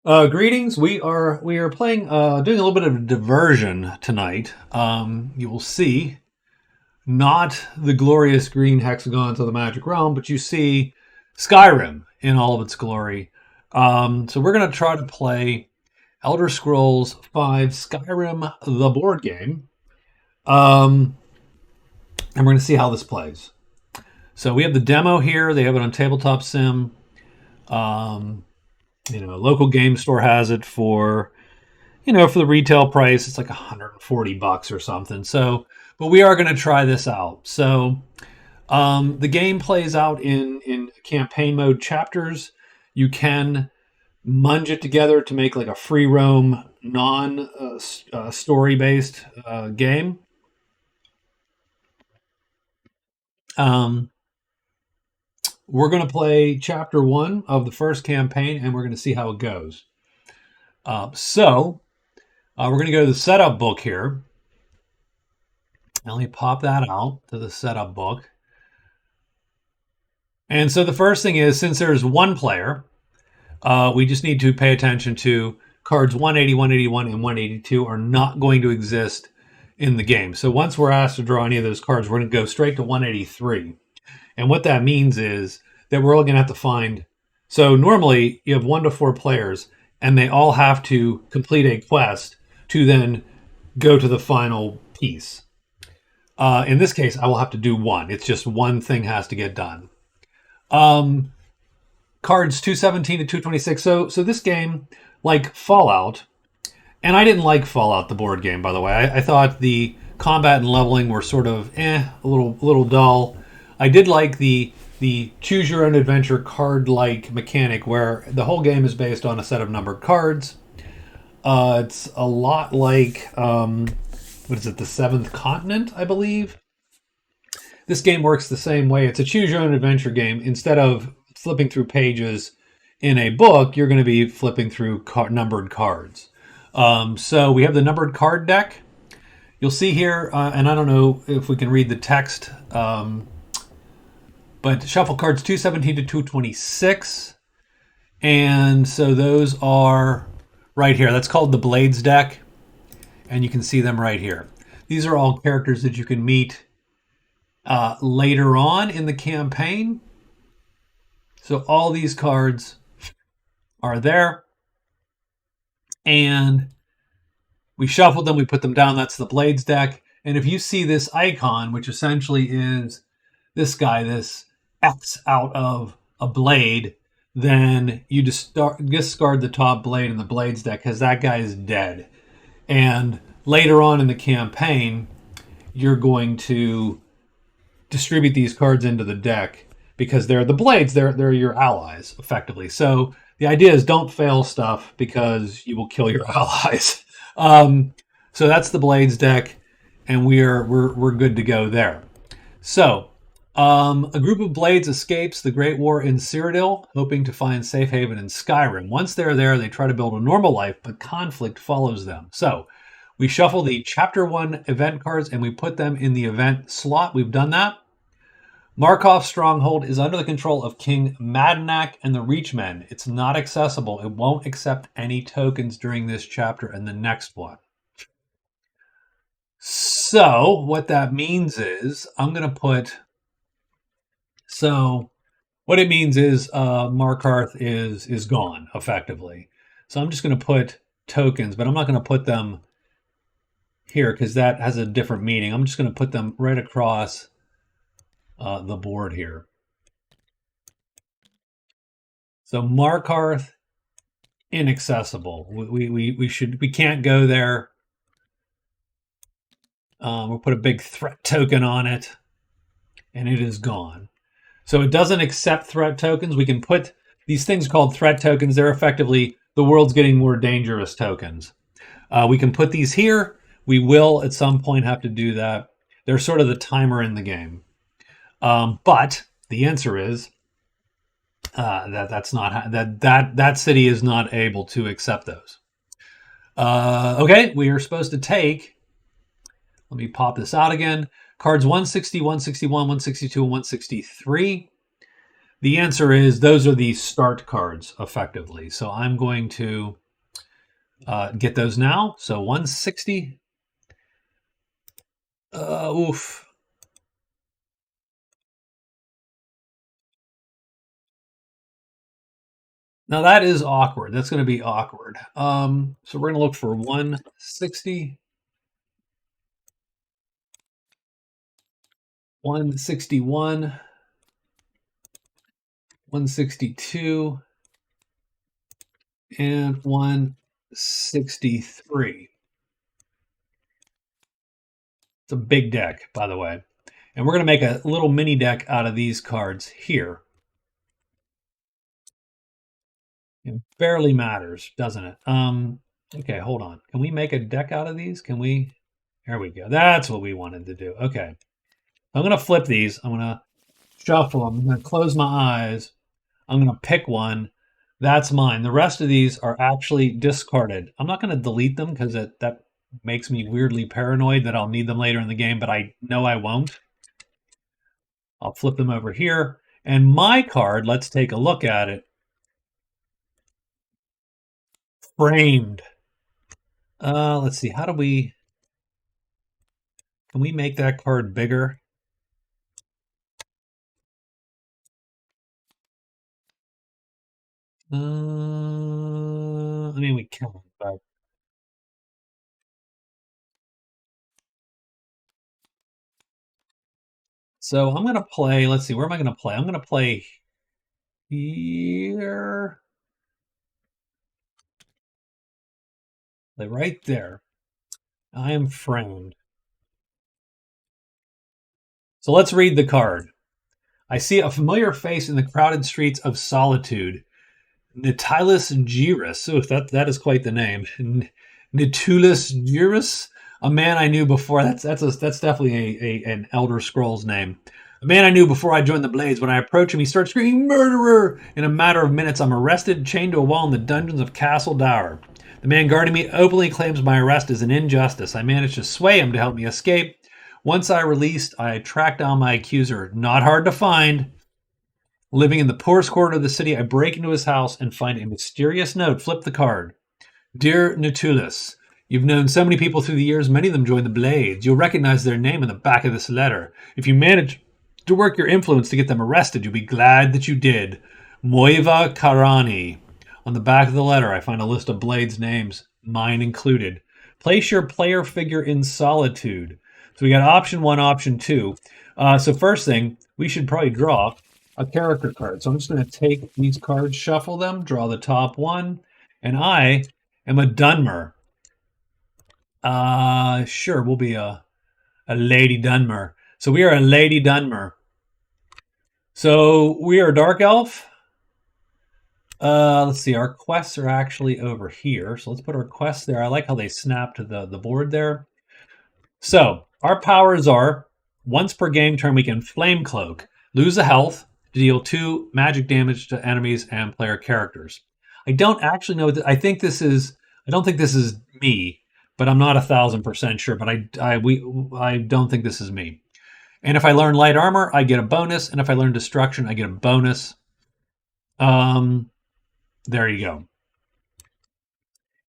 Greetings. We are playing, doing a little bit of diversion tonight. You will see not the glorious green hexagons of the Magic Realm, but you see Skyrim in all of its glory. So we're going to try to play Elder Scrolls V Skyrim, the board game, and we're going to see how this plays. So we have the demo here. They have it on Tabletop Sim. Local game store has it for, for the retail price. It's like $140 or something. So, but we are going to try this out. So, the game plays out in campaign mode chapters. You can munge it together to make like a free roam, non story based game. We're going to play chapter 1 of the first campaign, and we're going to see how it goes. We're going to go to the setup book here. Let me pop that out to the setup book. And so the first thing is, since there's one player, we just need to pay attention to cards 180, 181, and 182 are not going to exist in the game. So once we're asked to draw any of those cards, we're going to go straight to 183. And what that means is that we're all going to have to find... So normally you have 1 to 4 players, and they all have to complete a quest to then go to the final piece. In this case, I will have to do one. It's just one thing has to get done. Cards 217 to 226. So this game, like Fallout, and I didn't like Fallout, the board game, by the way. I thought the combat and leveling were sort of a little dull. I did like the choose your own adventure card-like mechanic where the whole game is based on a set of numbered cards. It's a lot like, the Seventh Continent, I believe. This game works the same way. It's a choose your own adventure game. Instead of flipping through pages in a book, you're going to be flipping through numbered cards. So we have the numbered card deck. You'll see here, and I don't know if we can read the text, but shuffle cards 217 to 226. And so those are right here. That's called the Blades deck. And you can see them right here. These are all characters that you can meet later on in the campaign. So all these cards are there. And we shuffled them, we put them down. That's the Blades deck. And if you see this icon, which essentially is this guy, this X out of a blade, then you discard the top blade in the Blades deck because that guy is dead. And later on in the campaign, you're going to distribute these cards into the deck because they're the blades, they're your allies, effectively. So the idea is don't fail stuff because you will kill your allies. So that's the Blades deck, and we're good to go there. So a group of Blades escapes the Great War in Cyrodiil, hoping to find safe haven in Skyrim. Once they're there, they try to build a normal life, but conflict follows them. So we shuffle the Chapter 1 event cards, and we put them in the event slot. We've done that. Markov's stronghold is under the control of King Madnak and the Reachmen. It's not accessible. It won't accept any tokens during this chapter and the next one. So what that means is I'm going to put... So what it means is Markarth is gone, effectively. So I'm just going to put tokens, but I'm not going to put them here because that has a different meaning. I'm just going to put them right across the board here. So Markarth, inaccessible. We can't go there. We'll put a big threat token on it, and it is gone. So it doesn't accept threat tokens. We can put these things called threat tokens. They're effectively the world's getting more dangerous tokens. We can put these here. We will at some point have to do that. They're sort of the timer in the game. But the answer is that city is not able to accept those. Okay, we are supposed to take. Let me pop this out again. Cards 160, 161, 162, and 163. The answer is those are the start cards, effectively. So I'm going to get those now. So 160. Oof. Now that is awkward. That's going to be awkward. So we're going to look for 160, 161, 162, and 163. It's a big deck, by the way. And we're going to make a little mini deck out of these cards here. It barely matters, doesn't it? Okay, hold on. Can we make a deck out of these? Can we? There we go. That's what we wanted to do. Okay. I'm going to flip these. I'm going to shuffle them. I'm going to close my eyes. I'm going to pick one. That's mine. The rest of these are actually discarded. I'm not going to delete them because that makes me weirdly paranoid that I'll need them later in the game, but I know I won't. I'll flip them over here. And my card, let's take a look at it. Framed. Let's see. Can we make that card bigger? I mean, we can, but so I'm gonna play. Let's see, where am I gonna play? I'm gonna play here, like right there. I am framed. So let's read the card. I see a familiar face in the crowded streets of solitude. Nitylus Gyrus. Oh, that is quite the name. Nitylus Gyrus, a man I knew before. That's definitely an Elder Scrolls name. A man I knew before I joined the Blades. When I approach him, he starts screaming, "Murderer!" In a matter of minutes, I'm arrested, chained to a wall in the dungeons of Castle Dower. The man guarding me openly claims my arrest is an injustice. I manage to sway him to help me escape. Once I released, I track down my accuser. Not hard to find. Living in the poorest quarter of the city, I break into his house and find a mysterious note. Flip the card. Dear Nitylus, you've known so many people through the years, many of them joined the Blades. You'll recognize their name in the back of this letter. If you manage to work your influence to get them arrested, you'll be glad that you did. Moiva Karani. On the back of the letter, I find a list of Blades names, mine included. Place your player figure in solitude. So we got option 1, option 2. So first thing, we should probably draw a character card. So I'm just going to take these cards, shuffle them, draw the top one, and I am a Dunmer. Sure, we'll be a Lady Dunmer. So we are a Lady Dunmer. So we are a Dark Elf. Let's see, our quests are actually over here. So let's put our quests there. I like how they snap to the board there. So our powers are, once per game turn, we can Flame Cloak, lose a health, deal 2 magic damage to enemies and player characters. I don't actually know. I don't think this is me, but I'm not 1,000% sure. But I don't think this is me. And if I learn light armor, I get a bonus. And if I learn destruction, I get a bonus. There you go.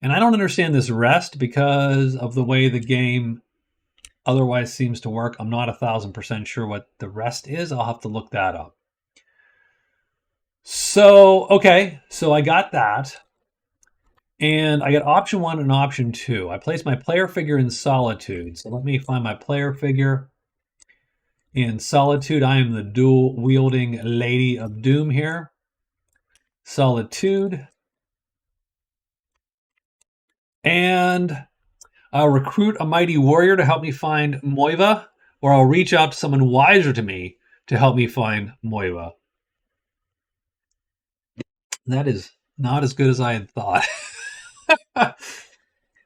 And I don't understand this rest because of the way the game otherwise seems to work. I'm not 1,000% sure what the rest is. I'll have to look that up. So, okay, so I got that. And I got option 1 and option 2. I place my player figure in solitude. So let me find my player figure in solitude. I am the dual-wielding Lady of Doom here. Solitude. And I'll recruit a mighty warrior to help me find Moiva, or I'll reach out to someone wiser to me to help me find Moiva. That is not as good as I had thought.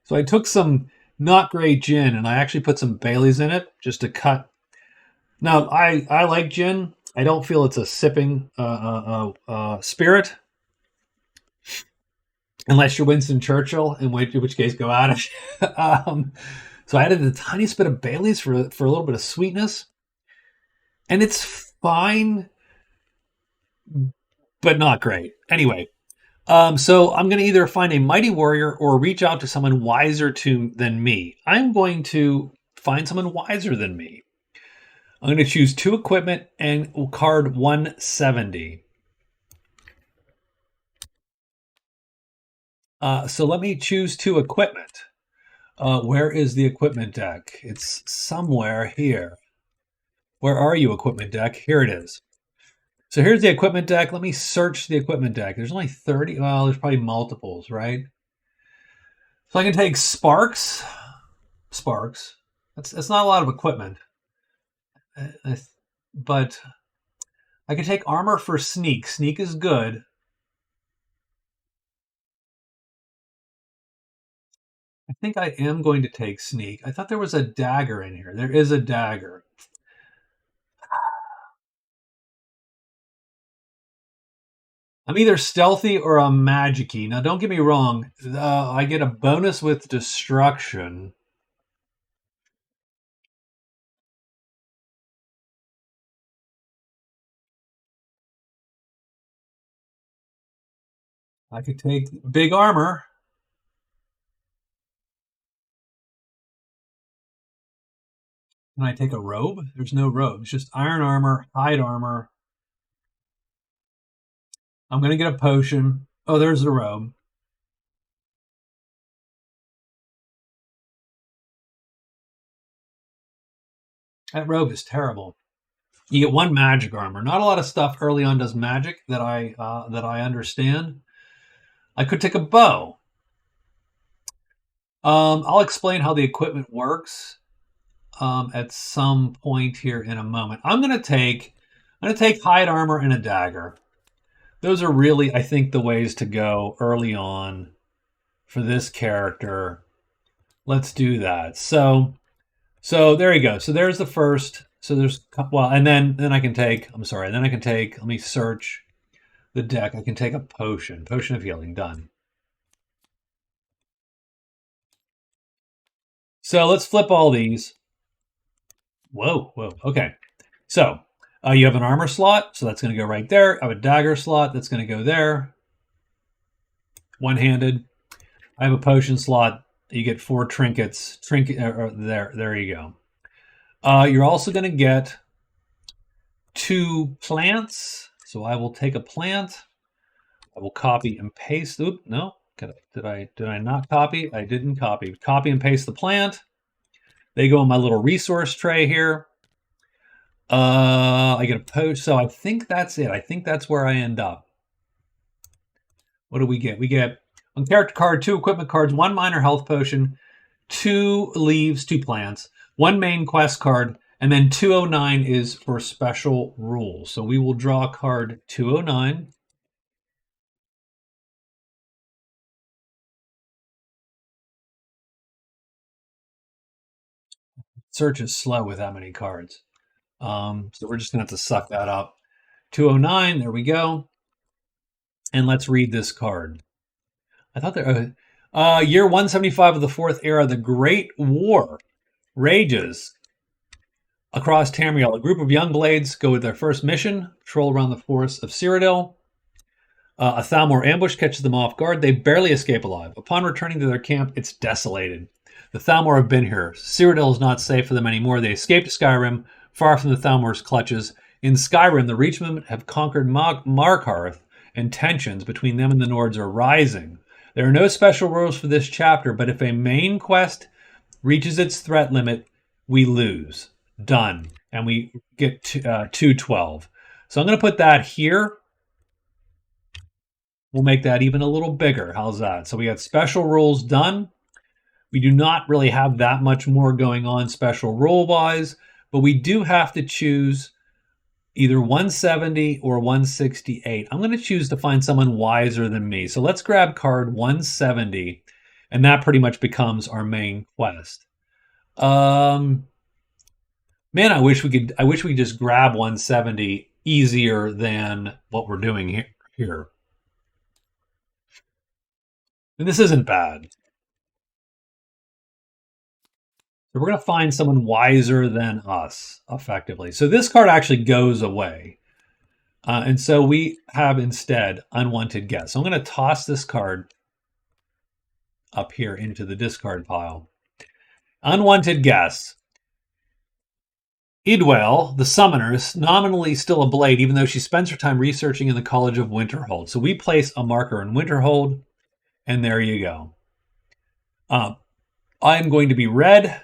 So I took some not great gin and I actually put some Baileys in it just to cut. Now, I like gin. I don't feel it's a sipping spirit. Unless you're Winston Churchill, in which case go at it. So I added a tiny bit of Baileys for a little bit of sweetness. And it's fine, but not great. Anyway, so I'm going to either find a mighty warrior or reach out to someone than me. I'm going to find someone wiser than me. I'm going to choose 2 equipment and card 170. So let me choose 2 equipment. Where is the equipment deck? It's somewhere here. Where are you, equipment deck? Here it is. So here's the equipment deck. Let me search the equipment deck. There's only 30. Well, there's probably multiples, right? So I can take Sparks. Sparks. That's not a lot of equipment. But I can take armor for Sneak. Sneak is good. I think I am going to take Sneak. I thought there was a dagger in here. There is a dagger. I'm either stealthy or I'm magicy. Now, don't get me wrong. I get a bonus with destruction. I could take big armor. Can I take a robe? There's no robe. It's just iron armor, hide armor. I'm going to get a potion. Oh, there's the robe. That robe is terrible. You get 1 magic armor. Not a lot of stuff early on does magic that I understand. I could take a bow. I'll explain how the equipment works at some point here in a moment. I'm going to take hide armor and a dagger. Those are really, I think, the ways to go early on for this character. Let's do that. So there you go. So there's the first. So there's, well, and then I can take, I'm sorry, then I can take, let me search the deck. I can take a potion of healing. Done. So let's flip all these. Whoa. Okay. So you have an armor slot, so that's going to go right there. I have a dagger slot, that's going to go there. One-handed. I have a potion slot. You get 4 trinkets. There you go. You're also going to get 2 plants. So I will take a plant. I will copy and paste. Oop, no. Did I not copy? I didn't copy. Copy and paste the plant. They go in my little resource tray here. I get a post. So I think that's it. I think that's where I end up. What do we get? We get on character card 2 equipment cards, 1 minor health potion, 2 leaves, 2 plants, 1 main quest card, and then 209 is for special rules. So we will draw card 209. Search is slow with that many cards. So we're just going to have to suck that up. 209, there we go. And let's read this card. I thought there. Year 175 of the 4th era, the Great War rages across Tamriel. A group of young blades go with their first mission, patrol around the forests of Cyrodiil. A Thalmor ambush catches them off guard. They barely escape alive. Upon returning to their camp, it's desolated. The Thalmor have been here. Cyrodiil is not safe for them anymore. They escape to Skyrim, far from the Thalmor's clutches. In Skyrim, the Reachmen have conquered Markarth, and tensions between them and the Nords are rising. There are no special rules for this chapter, but if a main quest reaches its threat limit, we lose. Done. And we get 212. So I'm going to put that here. We'll make that even a little bigger. How's that? So we got special rules done. We do not really have that much more going on special rule-wise, but we do have to choose either 170 or 168. I'm going to choose to find someone wiser than me. So let's grab card 170, and that pretty much becomes our main quest. Man, I wish we could just grab 170 easier than what we're doing here. And this isn't bad. So we're going to find someone wiser than us, effectively. So this card actually goes away. And so we have instead unwanted guests. So I'm going to toss this card up here into the discard pile. Unwanted guests. Idwell, the summoner, is nominally still a blade, even though she spends her time researching in the College of Winterhold. So we place a marker in Winterhold, and there you go. I'm going to be red,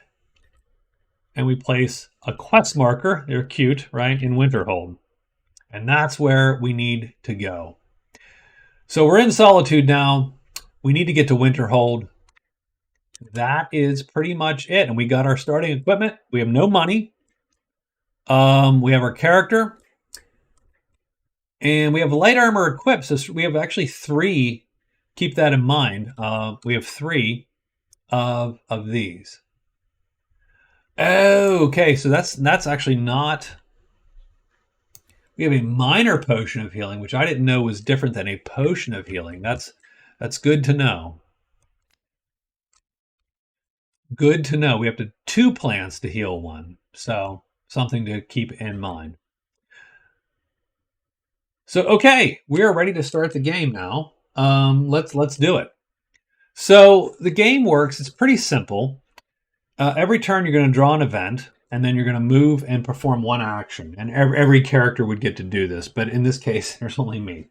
and we place a quest marker. They're cute, right, in Winterhold. And that's where we need to go. So we're in Solitude now. We need to get to Winterhold. That is pretty much it. And we got our starting equipment. We have no money. We have our character. And we have light armor equipped. So we have actually 3. Keep that in mind. We have 3 of these. Okay, so that's actually not... We have a minor potion of healing, which I didn't know was different than a potion of healing. That's good to know. Good to know. We have 2 plants to heal 1. So something to keep in mind. So, okay, we are ready to start the game now. Let's do it. So the game works. It's pretty simple. Every turn you're going to draw an event, and then you're going to move and perform 1 action. And every character would get to do this, but in this case, there's only me.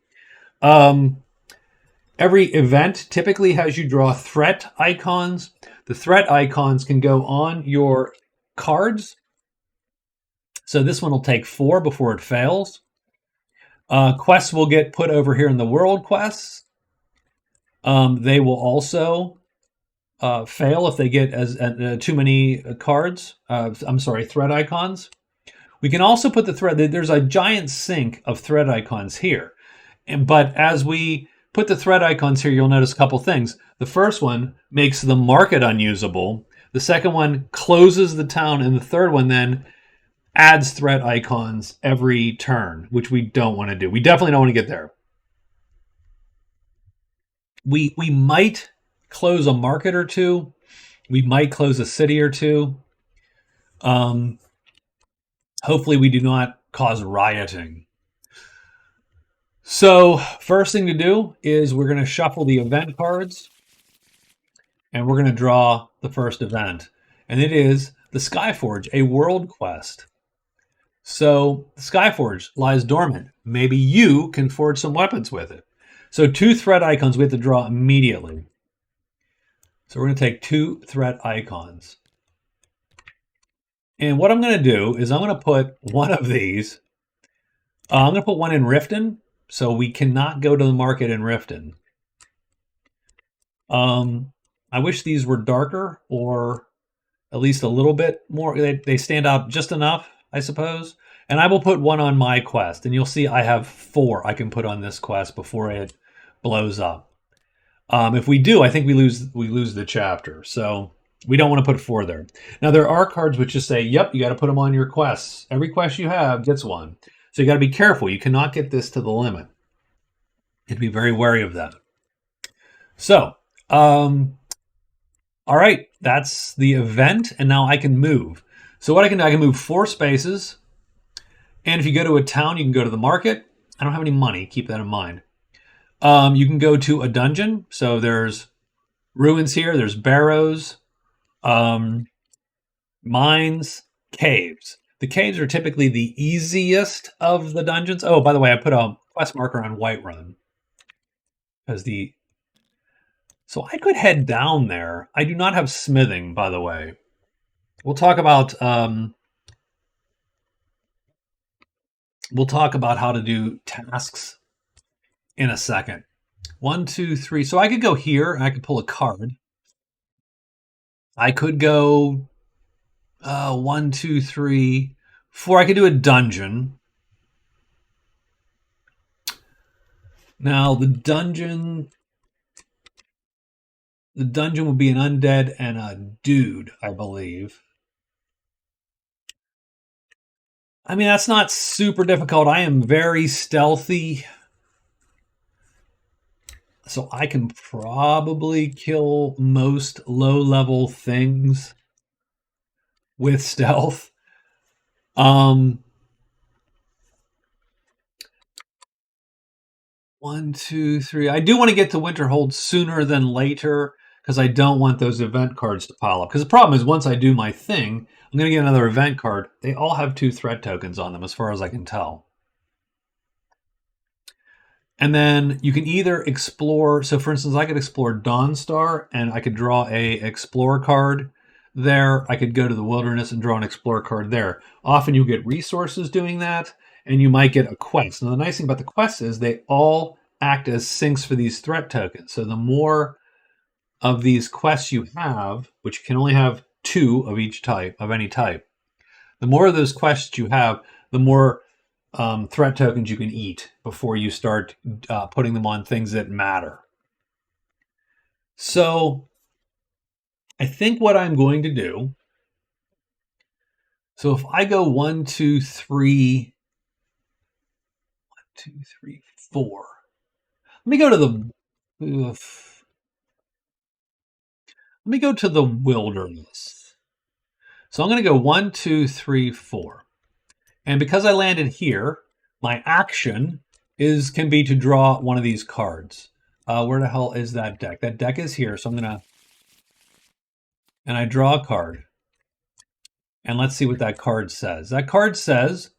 Every event typically has you draw threat icons. The threat icons can go on your cards. So this one will take 4 before it fails. Quests will get put over here in the world quests. They will also fail if they get too many cards. Threat icons. We can also put the threat. There's a giant sink of threat icons here. But as we put the threat icons here, you'll notice a couple things. The first one makes the market unusable. The second one closes the town. And the third one then adds threat icons every turn, which we don't want to do. We definitely don't want to get there. We might close a market or 2. We might close a city or 2. Hopefully we do not cause rioting. So first thing to do is we're going to shuffle the event cards, and we're going to draw the first event. And it is the Skyforge, a world quest. So the Skyforge lies dormant. Maybe you can forge some weapons with it. So 2 threat icons we have to draw immediately. So we're going to take 2 threat icons. And what I'm going to do is I'm going to put one of these. I'm going to put one in Riften, so we cannot go to the market in Riften. I wish these were darker, or at least a little bit more. They stand out just enough, I suppose. And I will put one on my quest, and you'll see I have 4 I can put on this quest before it blows up. If we do, I think we lose the chapter. So we don't want to put 4 there. Now there are cards which just say, yep, you got to put them on your quests. Every quest you have gets one. So you got to be careful. You cannot get this to the limit. You have to be very wary of that. So, all right, that's the event, and now I can move. So what I can do, I can move 4 spaces. And if you go to a town, you can go to the market. I don't have any money. Keep that in mind. You can go to a dungeon. So there's ruins here. There's barrows, mines, caves. The caves are typically the easiest of the dungeons. Oh, by the way, I put a quest marker on Whiterun. So I could head down there. I do not have smithing, by the way. We'll talk about how to do tasks in a second. 1, 2, 3. So I could go here and I could pull a card. I could go 1, 2, 3, 4. I could do a dungeon. Now the dungeon would be an undead and a dude, I believe. I mean, that's not super difficult. I am very stealthy. So I can probably kill most low-level things with stealth. 1, 2, 3. I do want to get to Winterhold sooner than later because I don't want those event cards to pile up. Because the problem is once I do my thing, I'm going to get another event card. They all have 2 threat tokens on them as far as I can tell. And then you can either explore. So for instance, I could explore Dawnstar and I could draw a Explorer card there. I could go to the wilderness and draw an Explorer card there. Often you'll get resources doing that, and you might get a quest. Now the nice thing about the quests is they all act as sinks for these threat tokens. So the more of these quests you have, which you can only have 2 of each type, of any type, the more of those quests you have, the more threat tokens you can eat before you start putting them on things that matter. So I think what I'm going to do, so if I go 1, 2, 3, 1, 2, 3, 4. Let me go to the wilderness. So I'm going to go 1, 2, 3, 4. And because I landed here, my action can be to draw one of these cards. Where the hell is that deck? That deck is here, so I'm going to... And I draw a card. And let's see what that card says. That card says,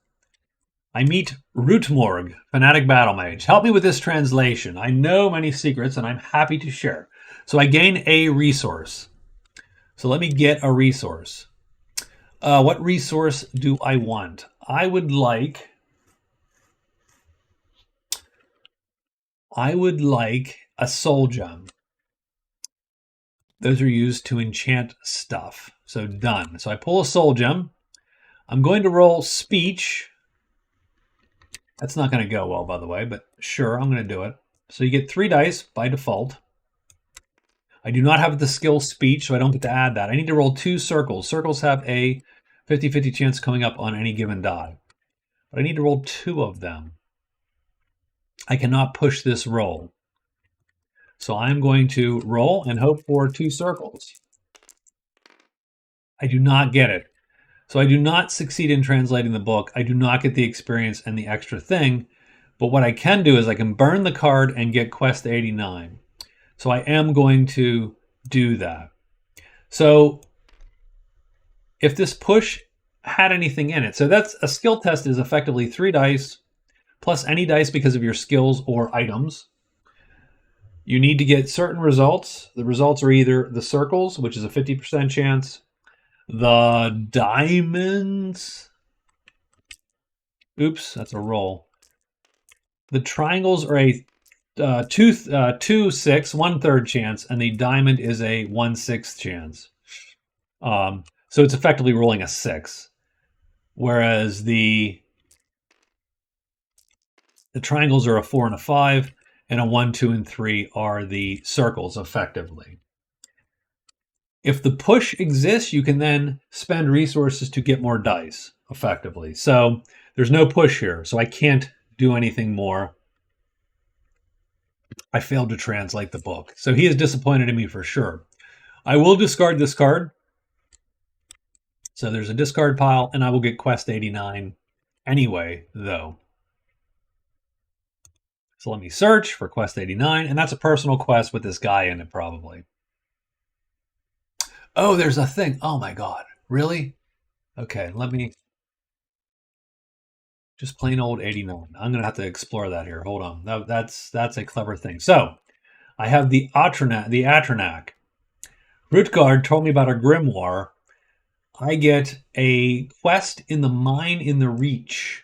I meet Rootmorg, Fanatic Battle Mage. Help me with this translation. I know many secrets, and I'm happy to share. So I gain a resource. So let me get a resource. What resource do I want? I would like a soul gem. Those are used to enchant stuff. So done. So I pull a soul gem. I'm going to roll speech. That's not going to go well, by the way, but sure, I'm going to do it. So you get 3 dice by default. I do not have the skill speech, so I don't get to add that. I need to roll 2 circles. Circles have a 50-50 chance coming up on any given die. But I need to roll 2 of them. I cannot push this roll. So I'm going to roll and hope for 2 circles. I do not get it. So I do not succeed in translating the book. I do not get the experience and the extra thing. But what I can do is I can burn the card and get Quest 89. So I am going to do that. So if this push had anything in it, so that's a skill test is effectively 3 dice plus any dice because of your skills or items. You need to get certain results. The results are either the circles, which is a 50% chance, the diamonds. Oops, that's a roll. The triangles are a 2, 6, 1/3 chance, and the diamond is a 1/6 chance. So it's effectively rolling a 6, whereas the triangles are a 4 and a 5, and a 1, 2, and 3 are the circles, effectively. If the push exists, you can then spend resources to get more dice, effectively. So there's no push here, so I can't do anything more. I failed to translate the book. So he is disappointed in me for sure. I will discard this card. So there's a discard pile, and I will get Quest 89 anyway, though. So let me search for Quest 89, and that's a personal quest with this guy in it, probably. Oh, there's a thing. Oh my God. Really? Okay, let me... Just plain old 89. I'm going to have to explore that here. Hold on. That's a clever thing. So, I have the Atronak. Rootgard told me about a grimoire. I get a quest in the mine in the Reach.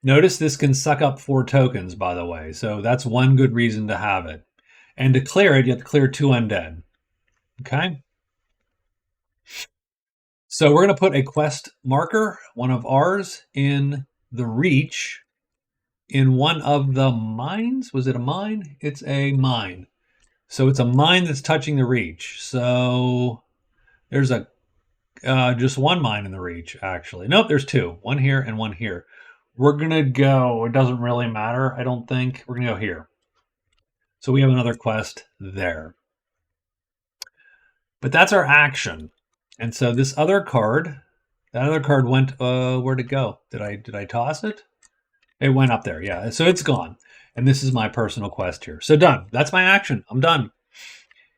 Notice this can suck up 4 tokens, by the way. So that's one good reason to have it. And to clear it, you have to clear 2 undead. Okay? So we're going to put a quest marker, one of ours, in the Reach, in one of the mines. Was it a mine? It's a mine. So it's a mine that's touching the Reach. So there's a just one mine in the Reach, actually. Nope, there's 2. One here and one here. We're going to go, it doesn't really matter, I don't think. We're going to go here. So we have another quest there. But that's our action. And so this other card, that other card went, where'd it go? Did I toss it? It went up there, yeah. So it's gone. And this is my personal quest here. So done. That's my action. I'm done.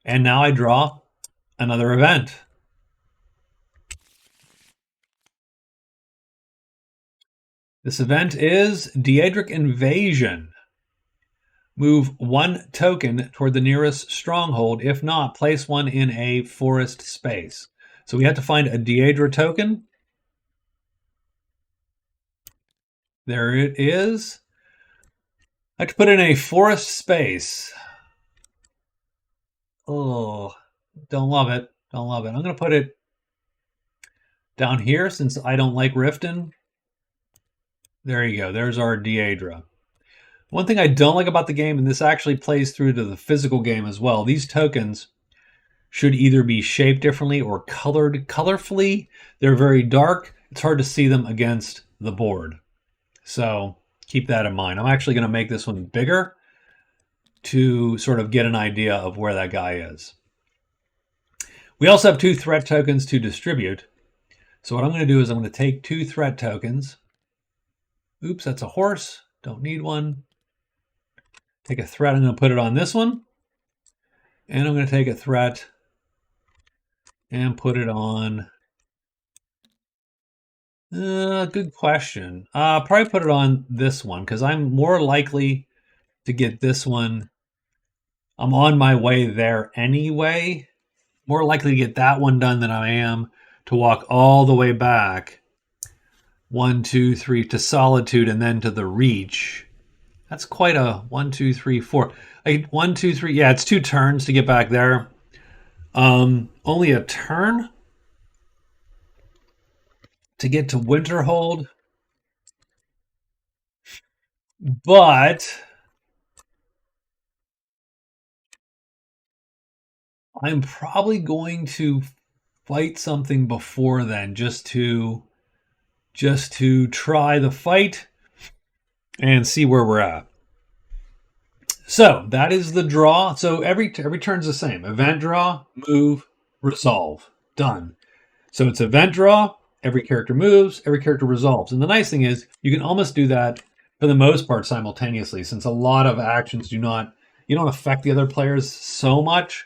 And now I draw another event. This event is Daedric Invasion. Move one token toward the nearest stronghold. If not, place one in a forest space. So we have to find a Daedra token. There it is. I have to put in a forest space. Oh, don't love it. Don't love it. I'm going to put it down here since I don't like Riften. There you go. There's our Daedra. One thing I don't like about the game, and this actually plays through to the physical game as well, these tokens should either be shaped differently or colored colorfully. They're very dark. It's hard to see them against the board. So keep that in mind. I'm actually going to make this one bigger to sort of get an idea of where that guy is. We also have 2 threat tokens to distribute. So what I'm going to do is I'm going to take 2 threat tokens. Oops, that's a horse. Don't need one. Take a threat. I'm going to put it on this one. And I'm going to take a threat and put it on... good question. Probably put it on this one because I'm more likely to get this one. I'm on my way there anyway. More likely to get that one done than I am to walk all the way back 1, 2, 3 to Solitude and then to the Reach. That's quite a 1, 2, 3, 4. 1, 2, 3. Yeah, it's 2 turns to get back there. Only a turn to get to Winterhold. But I'm probably going to fight something before then just to try the fight and see where we're at. So that is the draw. So every turn's the same. Event draw, move, resolve. Done. So it's event draw, every character moves, every character resolves. And the nice thing is you can almost do that for the most part simultaneously, since a lot of actions you don't affect the other players so much.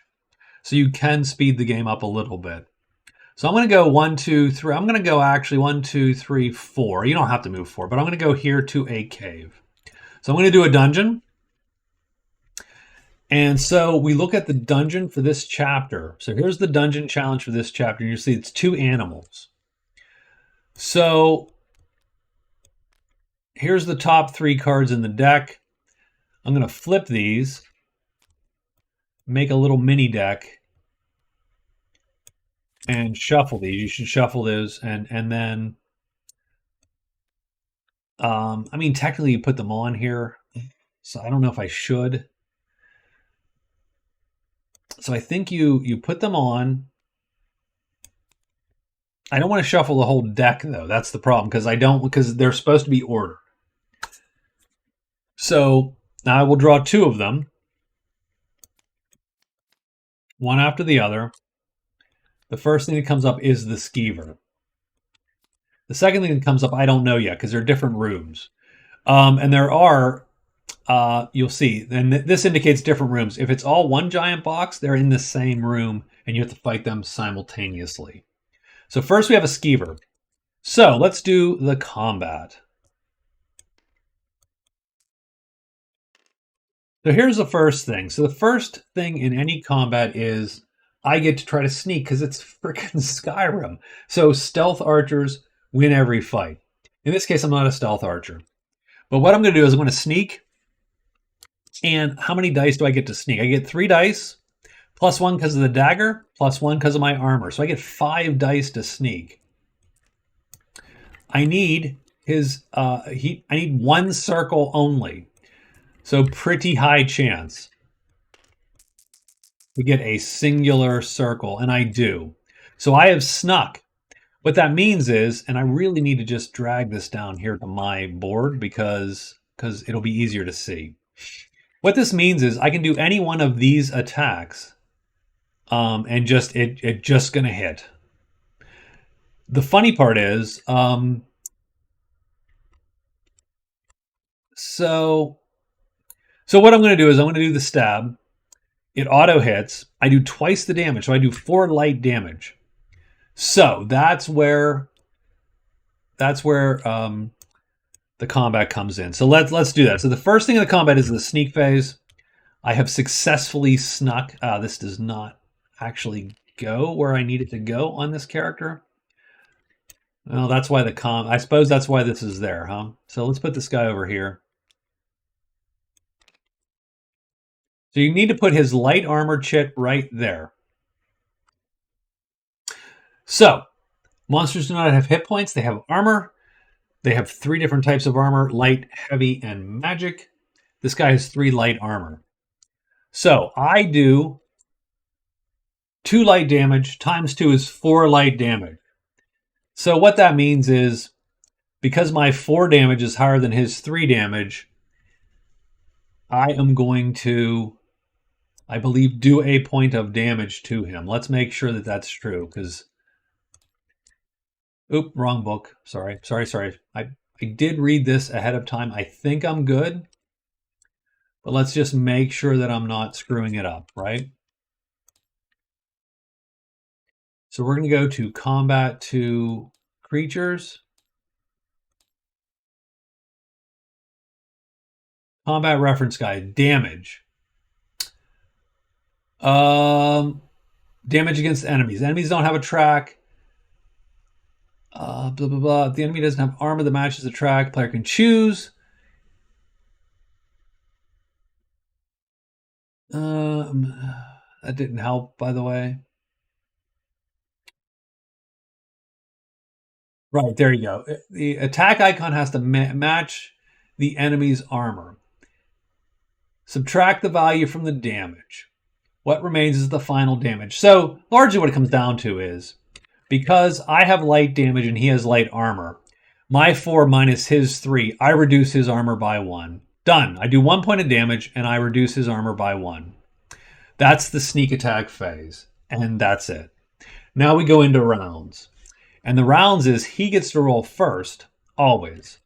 So you can speed the game up a little bit. So I'm going to go 1, 2, 3. I'm going to go actually 1, 2, 3, 4. You don't have to move 4, but I'm going to go here to a cave. So I'm going to do a dungeon. And so we look at the dungeon for this chapter. So here's the dungeon challenge for this chapter. You see it's 2 animals. So here's the top 3 cards in the deck. I'm going to flip these, make a little mini deck, and shuffle these. You should shuffle those and then I mean technically you put them on here. So I don't know if I should. So I think you put them on. I don't want to shuffle the whole deck though. That's the problem because they're supposed to be ordered. So now I will draw 2 of them, one after the other. The first thing that comes up is the skeever. The second thing that comes up, I don't know yet because they're different rooms. And there are, you'll see, and this indicates different rooms. If it's all one giant box, they're in the same room and you have to fight them simultaneously. So first we have a skeever. So let's do the combat. So here's the first thing. So the first thing in any combat is I get to try to sneak because it's freaking Skyrim. So stealth archers win every fight. In this case, I'm not a stealth archer. But what I'm going to do is I'm going to sneak. And how many dice do I get to sneak? I get 3 dice, plus 1 because of the dagger, plus 1 because of my armor. So I get 5 dice to sneak. I need I need 1 circle only. So pretty high chance to get a singular circle, and I do. So I have snuck. What that means is, and I really need to just drag this down here to my board because it'll be easier to see. What this means is I can do any one of these attacks and it just gonna hit. The funny part is So what I'm going to do is I'm going to do the stab. It auto hits. I do twice the damage, so I do 4 light damage. So that's where the combat comes in. So let's do that. So the first thing in the combat is the sneak phase. I have successfully snuck. This does not actually go where I need it to go on this character. Well, that's why I suppose that's why this is there, huh? So let's put this guy over here. So you need to put his light armor chit right there. So monsters do not have hit points. They have armor. They have 3 different types of armor: light, heavy, and magic. This guy has 3 light armor. So I do 2 light damage times 2 is 4 light damage. So what that means is, because my 4 damage is higher than his 3 damage, I am going to, I believe, do a point of damage to him. Let's make sure that that's true, because... Oop, wrong book. Sorry. I did read this ahead of time. I think I'm good. But let's just make sure that I'm not screwing it up, right? So we're going to go to combat to creatures. Combat reference guide. Damage. Damage against enemies. Enemies don't have a track. Blah, blah, blah. If the enemy doesn't have armor that matches the track, player can choose. That didn't help, by the way. Right, there you go. The attack icon has to match the enemy's armor. Subtract the value from the damage. What remains is the final damage. So largely what it comes down to is, because I have light damage and he has light armor, my 4 minus his 3, I reduce his armor by 1. Done. I do 1 point of damage and I reduce his armor by 1. That's the sneak attack phase. And that's it. Now we go into rounds. And the rounds is he gets to roll first, always.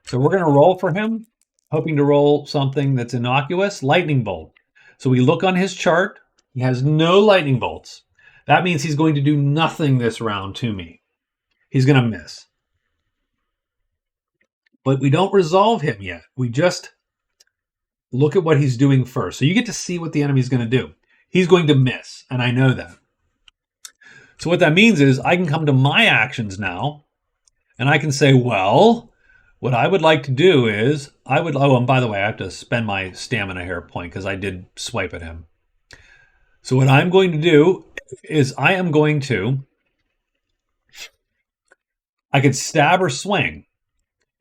So we're going to roll for him, hoping to roll something that's innocuous. Lightning bolt. So we look on his chart. He has no lightning bolts. That means he's going to do nothing this round to me. He's going to miss. But we don't resolve him yet. We just look at what he's doing first. So you get to see what the enemy's going to do. He's going to miss, and I know that. So what that means is I can come to my actions now, and I can say, well, what I would like to do is, oh, and by the way, I have to spend my stamina here point because I did swipe at him. So what I'm going to do is I could stab or swing.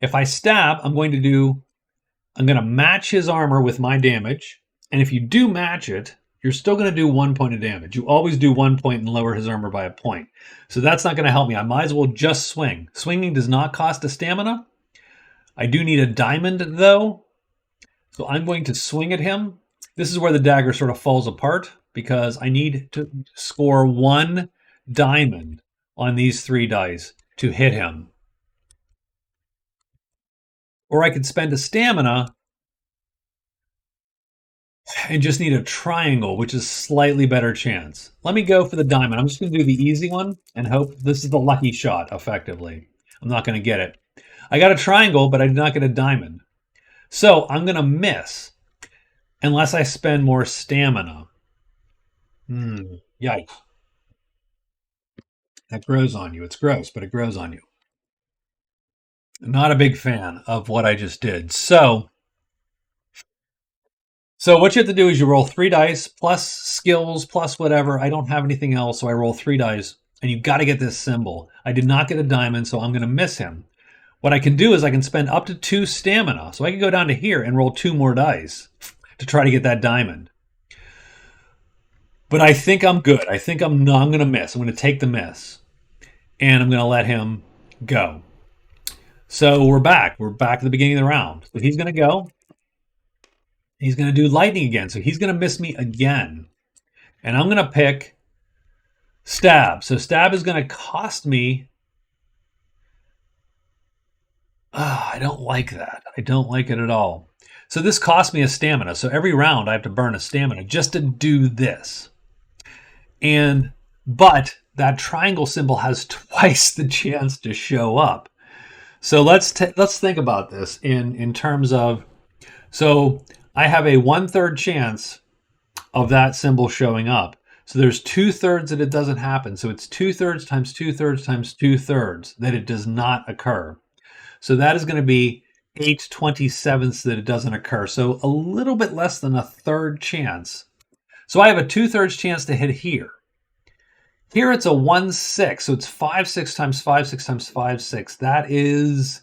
If I stab, I'm going to match his armor with my damage. And if you do match it, you're still going to do 1 point of damage. You always do 1 point and lower his armor by a point. So that's not going to help me. I might as well just swing. Swinging does not cost a stamina. I do need a diamond, though. So I'm going to swing at him. This is where the dagger sort of falls apart, because I need to score 1 diamond on these 3 dice to hit him. Or I could spend a stamina and just need a triangle, which is slightly better chance. Let me go for the diamond. I'm just going to do the easy one and hope this is the lucky shot, effectively. I'm not going to get it. I got a triangle, but I did not get a diamond. So I'm going to miss unless I spend more stamina. Yikes. That grows on you. It's gross, but it grows on you. Not a big fan of what I just did. So what you have to do is you roll 3 dice, plus skills, plus whatever. I don't have anything else, so I roll 3 dice. And you've got to get this symbol. I did not get a diamond, so I'm going to miss him. What I can do is I can spend up to 2 stamina. So I can go down to here and roll 2 more dice to try to get that diamond. But I think I'm good. I think I'm going to miss. I'm going to take the miss. And I'm going to let him go. So we're back. We're back at the beginning of the round. So he's going to go. He's going to do lightning again. So he's going to miss me again. And I'm going to pick stab. So stab is going to cost me I don't like that. I don't like it at all. So this cost me a stamina. So every round I have to burn a stamina just to do this. And but that triangle symbol has twice the chance to show up. So let's think about this in terms of, so I have a 1/3 chance of that symbol showing up. So there's 2/3 that it doesn't happen. So it's 2/3 times 2/3 times 2/3 that it does not occur. So that is going to be 8/27 that it doesn't occur. So a little bit less than a third chance. So I have a 2/3 chance to hit here. Here it's a 1/6. So it's 5/6 times 5/6 times 5/6. That is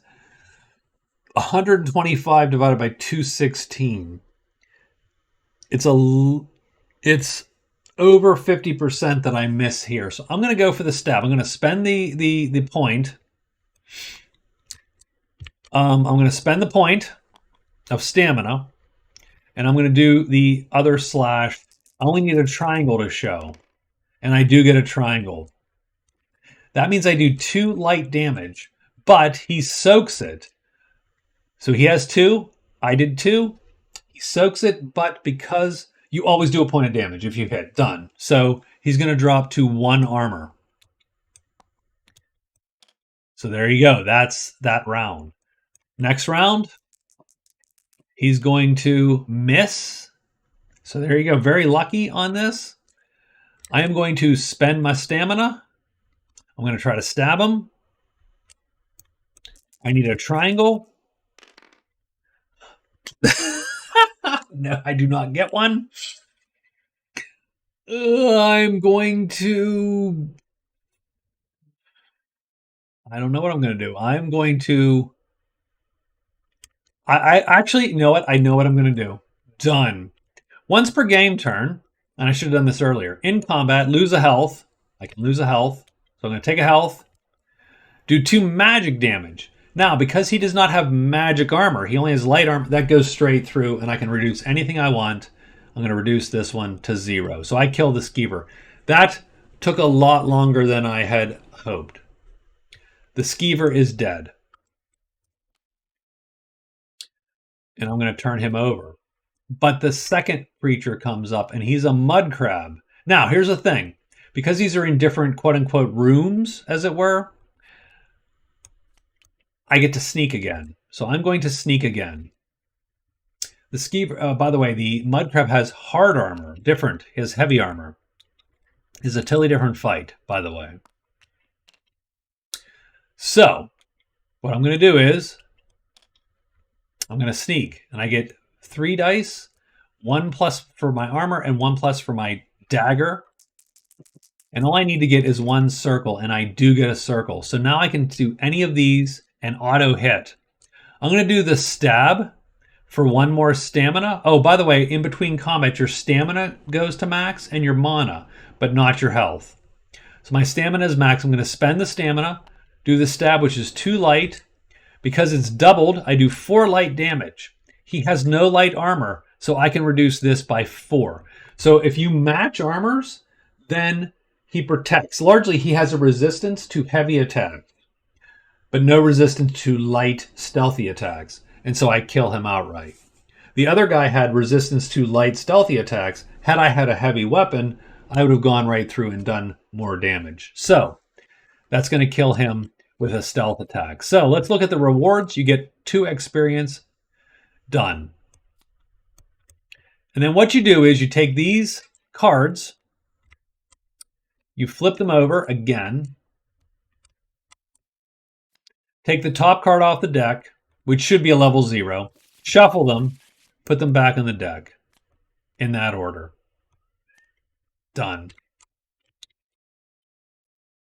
125 divided by 216. It's over 50% that I miss here. So I'm going to go for the stab. I'm going to spend the point. I'm going to spend the point of stamina, and I'm going to do the other slash. I only need a triangle to show, and I do get a triangle. That means I do 2 light damage, but he soaks it. So he has 2. I did 2. He soaks it, but because you always do a point of damage if you hit. Done. So he's going to drop to 1 armor. So there you go. That's that round. Next round, he's going to miss. So there you go. Very lucky on this. I am going to spend my stamina. I'm going to try to stab him. I need a triangle. No, I do not get one. I'm going to... I don't know what I'm going to do. I'm going to... I actually, you know what? I know what I'm going to do. Done. Once per game turn, and I should have done this earlier. In combat, lose a health. I can lose a health. So I'm going to take a health. Do 2 magic damage. Now, because he does not have magic armor, he only has light armor, that goes straight through, and I can reduce anything I want. I'm going to reduce this one to 0. So I kill the skeever. That took a lot longer than I had hoped. The skeever is dead. And I'm going to turn him over. But the second creature comes up, and he's a mud crab. Now, here's the thing. Because these are in different quote-unquote rooms, as it were, I get to sneak again. So I'm going to sneak again. The skeever, by the way, the mud crab has hard armor. Different. He has heavy armor. It's a totally different fight, by the way. So, what I'm going to do is, I'm going to sneak, and I get 3 dice, 1 plus for my armor and 1 plus for my dagger. And all I need to get is 1 circle, and I do get a circle. So now I can do any of these and auto hit. I'm going to do the stab for 1 more stamina. Oh, by the way, in between combat, your stamina goes to max and your mana, but not your health. So my stamina is max. I'm going to spend the stamina, do the stab, which is 2 light. Because it's doubled, I do 4 light damage. He has no light armor, so I can reduce this by 4. So if you match armors, then he protects. Largely, he has a resistance to heavy attack, but no resistance to light, stealthy attacks. And so I kill him outright. The other guy had resistance to light, stealthy attacks. Had I had a heavy weapon, I would have gone right through and done more damage. So that's going to kill him with a stealth attack. So let's look at the rewards. You get 2 experience. Done. And then what you do is you take these cards, you flip them over again, take the top card off the deck, which should be a level 0, shuffle them, put them back in the deck in that order. Done.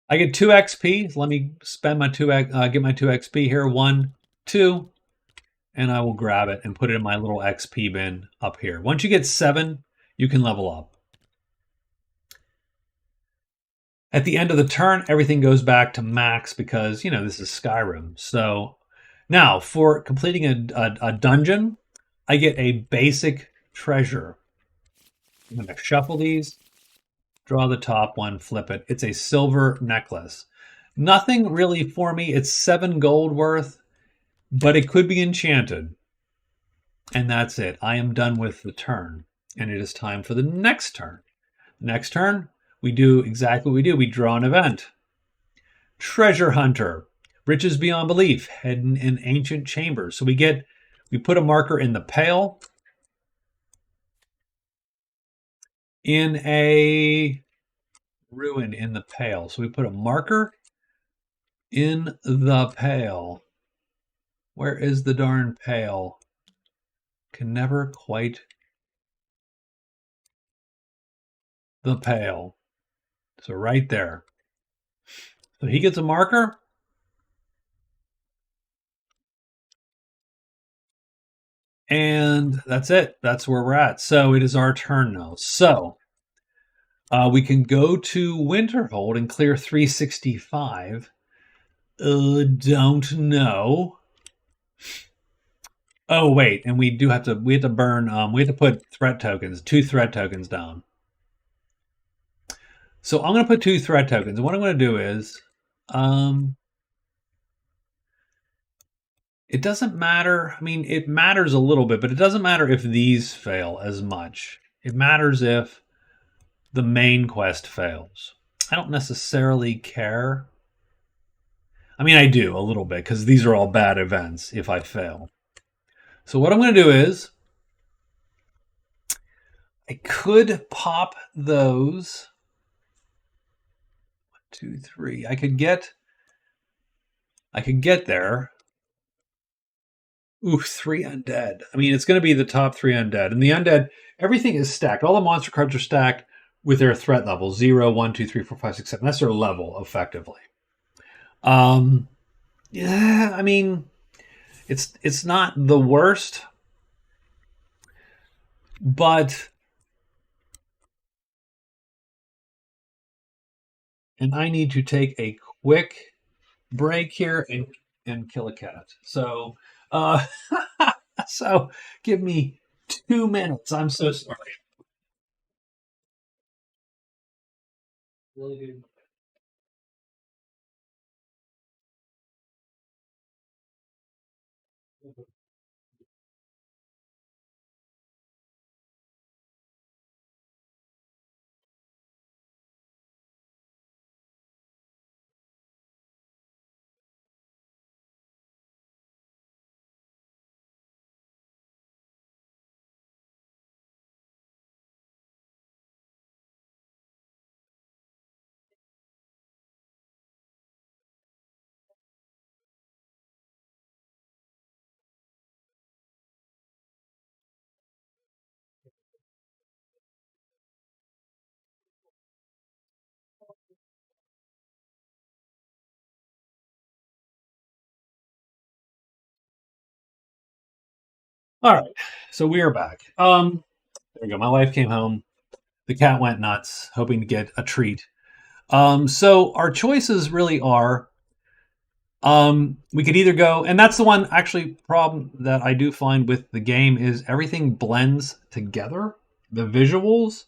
I get 2 XP. Let me spend my get my 2 XP here. 1, 2, and I will grab it and put it in my little XP bin up here. Once you get 7, you can level up. At the end of the turn, everything goes back to max because, you know, this is Skyrim. So now for completing a dungeon, I get a basic treasure. I'm going to shuffle these. Draw the top one, flip it. It's a silver necklace. Nothing really for me. It's 7 gold worth. but it could be enchanted. And that's it. I am done with the turn. And it is time for the next turn. Next turn, we do exactly what we do. We draw an event. Treasure Hunter. Riches beyond belief, hidden in ancient chambers. So we put a marker in the pail. In a ruin in the pail. So we put a marker in the pail. Where is the darn pail? Can never quite. The pail. So right there. So he gets a marker. And that's it. That's where we're at. So it is our turn now. So we can go to Winterhold and clear 365. Don't know. Oh wait, and we have to burn. We have to put threat tokens, 2 threat tokens down. So I'm going to put 2 threat tokens. What I'm going to do is, it doesn't matter. I mean, it matters a little bit, but it doesn't matter if these fail as much. It matters if the main quest fails. I don't necessarily care. I mean, I do a little bit because these are all bad events if I fail. So what I'm going to do is I could pop those. 1, 2, 3. I could get there. Ooh, 3 undead. I mean, it's going to be the top 3 undead. And the undead, everything is stacked. All the monster cards are stacked with their threat level. 0, 1, 2, 3, 4, 5, 6, 7. That's their level, effectively. Yeah, I mean, it's not the worst, but and I need to take a quick break here and kill a cat. So so give me 2 minutes. I'm so sorry. Really good. All right, so we are back. There we go. My wife came home. The cat went nuts, hoping to get a treat. So our choices really are. We could either go, and that's the one actually problem that I do find with the game is everything blends together. The visuals.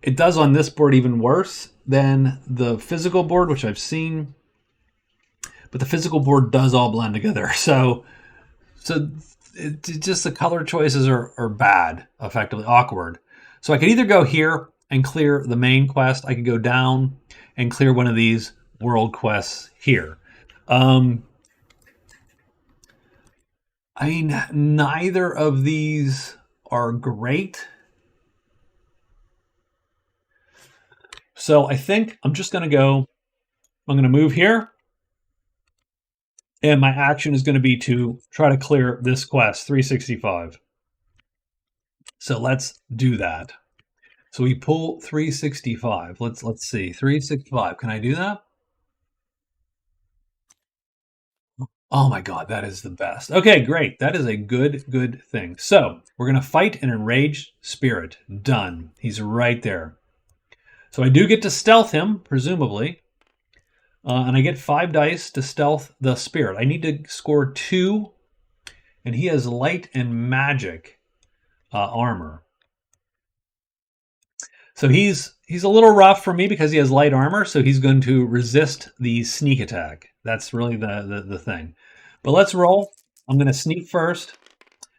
It does on this board even worse than the physical board, which I've seen. But the physical board does all blend together. So just the color choices are bad, effectively awkward. So I could either go here and clear the main quest. I could go down and clear one of these world quests here. I mean, neither of these are great. So I think I'm just going to go, I'm going to move here. And my action is going to be to try to clear this quest, 365. So let's do that. So we pull 365. Let's see. 365. Can I do that? Oh my god, that is the best. Okay, great. That is a good thing. So we're going to fight an enraged spirit. Done. He's right there. So I do get to stealth him, presumably. And I get 5 dice to stealth the spirit. I need to score 2. And he has light and magic armor. So he's a little rough for me because he has light armor. So he's going to resist the sneak attack. That's really the thing. But let's roll. I'm going to sneak first.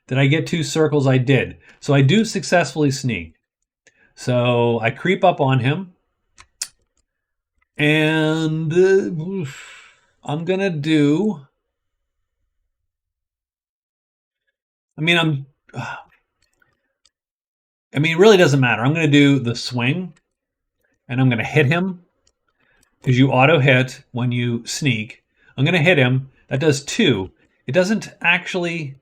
Did I get 2 circles? I did. So I do successfully sneak. So I creep up on him. And I'm going to do... I mean, it really doesn't matter. I'm going to do the swing. And I'm going to hit him. Because you auto hit when you sneak. I'm going to hit him. That does 2. It doesn't actually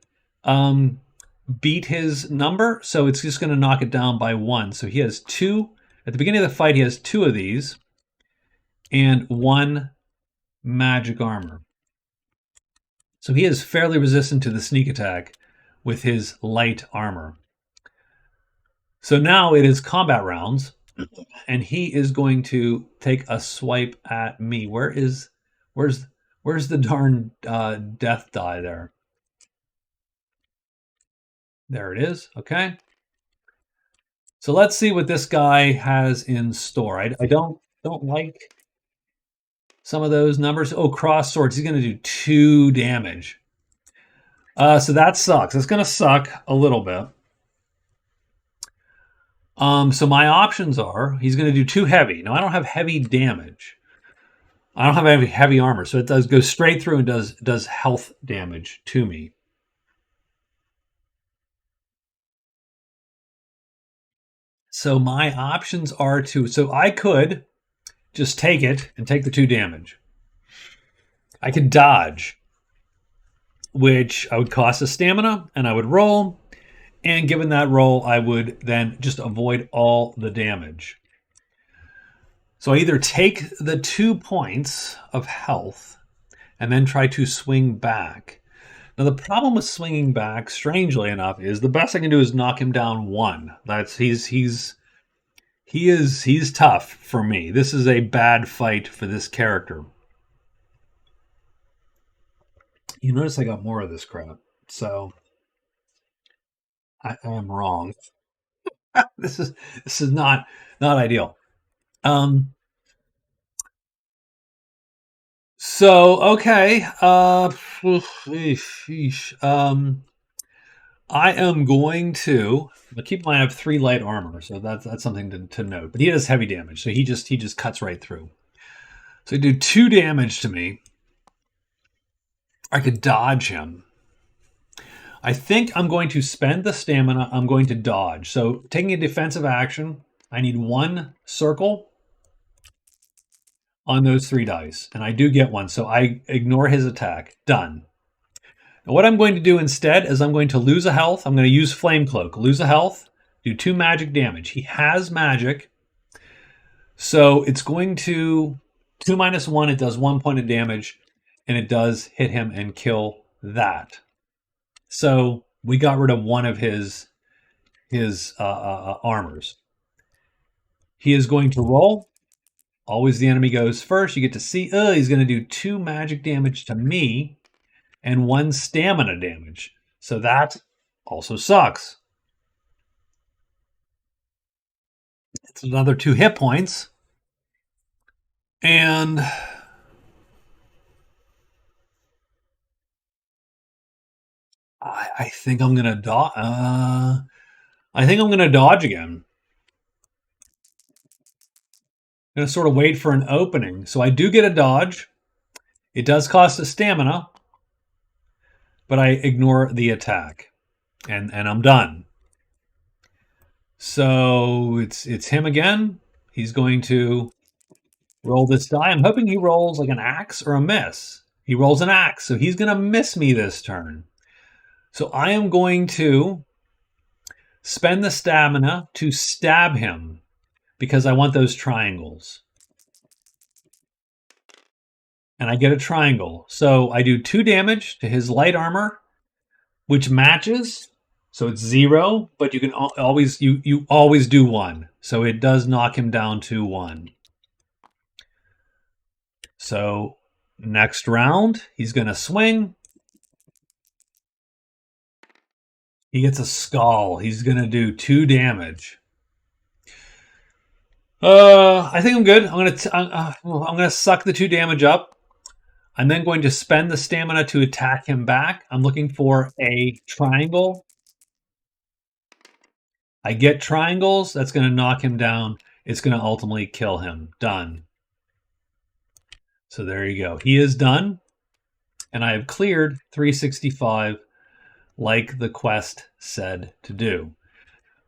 beat his number, so it's just going to knock it down by 1. So he has 2. At the beginning of the fight, he has 2 of these and 1 magic armor. So he is fairly resistant to the sneak attack with his light armor. So now it is combat rounds. And he is going to take a swipe at me. Where's the darn death die there? There it is. Okay. So let's see what this guy has in store. I don't like some of those numbers. Oh, cross swords. He's going to do 2 damage. So that sucks. It's going to suck a little bit. So my options are, he's going to do 2 heavy. Now, I don't have heavy damage. I don't have any heavy armor, so it does go straight through and does health damage to me. So my options are so I could just take it and take the 2 damage. I could dodge, which I would cost a stamina, and I would roll. And given that roll, I would then just avoid all the damage. So I either take the 2 points of health and then try to swing back. Now the problem with swinging back, strangely enough, is the best I can do is knock him down 1. He's tough for me. This is a bad fight for this character. You notice I got more of this crap, so I am wrong. This is not ideal. So okay. I am going to keep in mind I have 3 light armor, so that's something to note. But he does heavy damage, so he just cuts right through. So he do 2 damage to me. I could dodge him. I think I'm going to spend the stamina. I'm going to dodge. So taking a defensive action, I need 1 circle on those 3 dice. And I do get 1, so I ignore his attack. Done. Now what I'm going to do instead is I'm going to lose a health. I'm going to use Flame Cloak. Lose a health. Do 2 magic damage. He has magic. So it's going to 2 minus 1. It does 1 point of damage. And it does hit him and kill that. So we got rid of 1 of his armors. He is going to roll. Always the enemy goes first. You get to see, he's going to do 2 magic damage to me and 1 stamina damage. So that also sucks. It's another 2 hit points. And I think I'm gonna dodge. I think I'm gonna dodge again. I'm gonna sort of wait for an opening. So I do get a dodge. It does cost a stamina, but I ignore the attack, and I'm done. So it's him again. He's going to roll this die. I'm hoping he rolls like an axe or a miss. He rolls an axe, so he's gonna miss me this turn. So I am going to spend the stamina to stab him because I want those triangles. And I get a triangle. So I do 2 damage to his light armor, which matches. So it's 0, but you can always you always do 1. So it does knock him down to 1. So next round, he's going to swing. He gets a skull. He's going to do 2 damage. I think I'm good. I'm going to suck the 2 damage up. I'm then going to spend the stamina to attack him back. I'm looking for a triangle. I get triangles. That's going to knock him down. It's going to ultimately kill him. Done. So there you go. He is done. And I have cleared 365 like the quest said to do.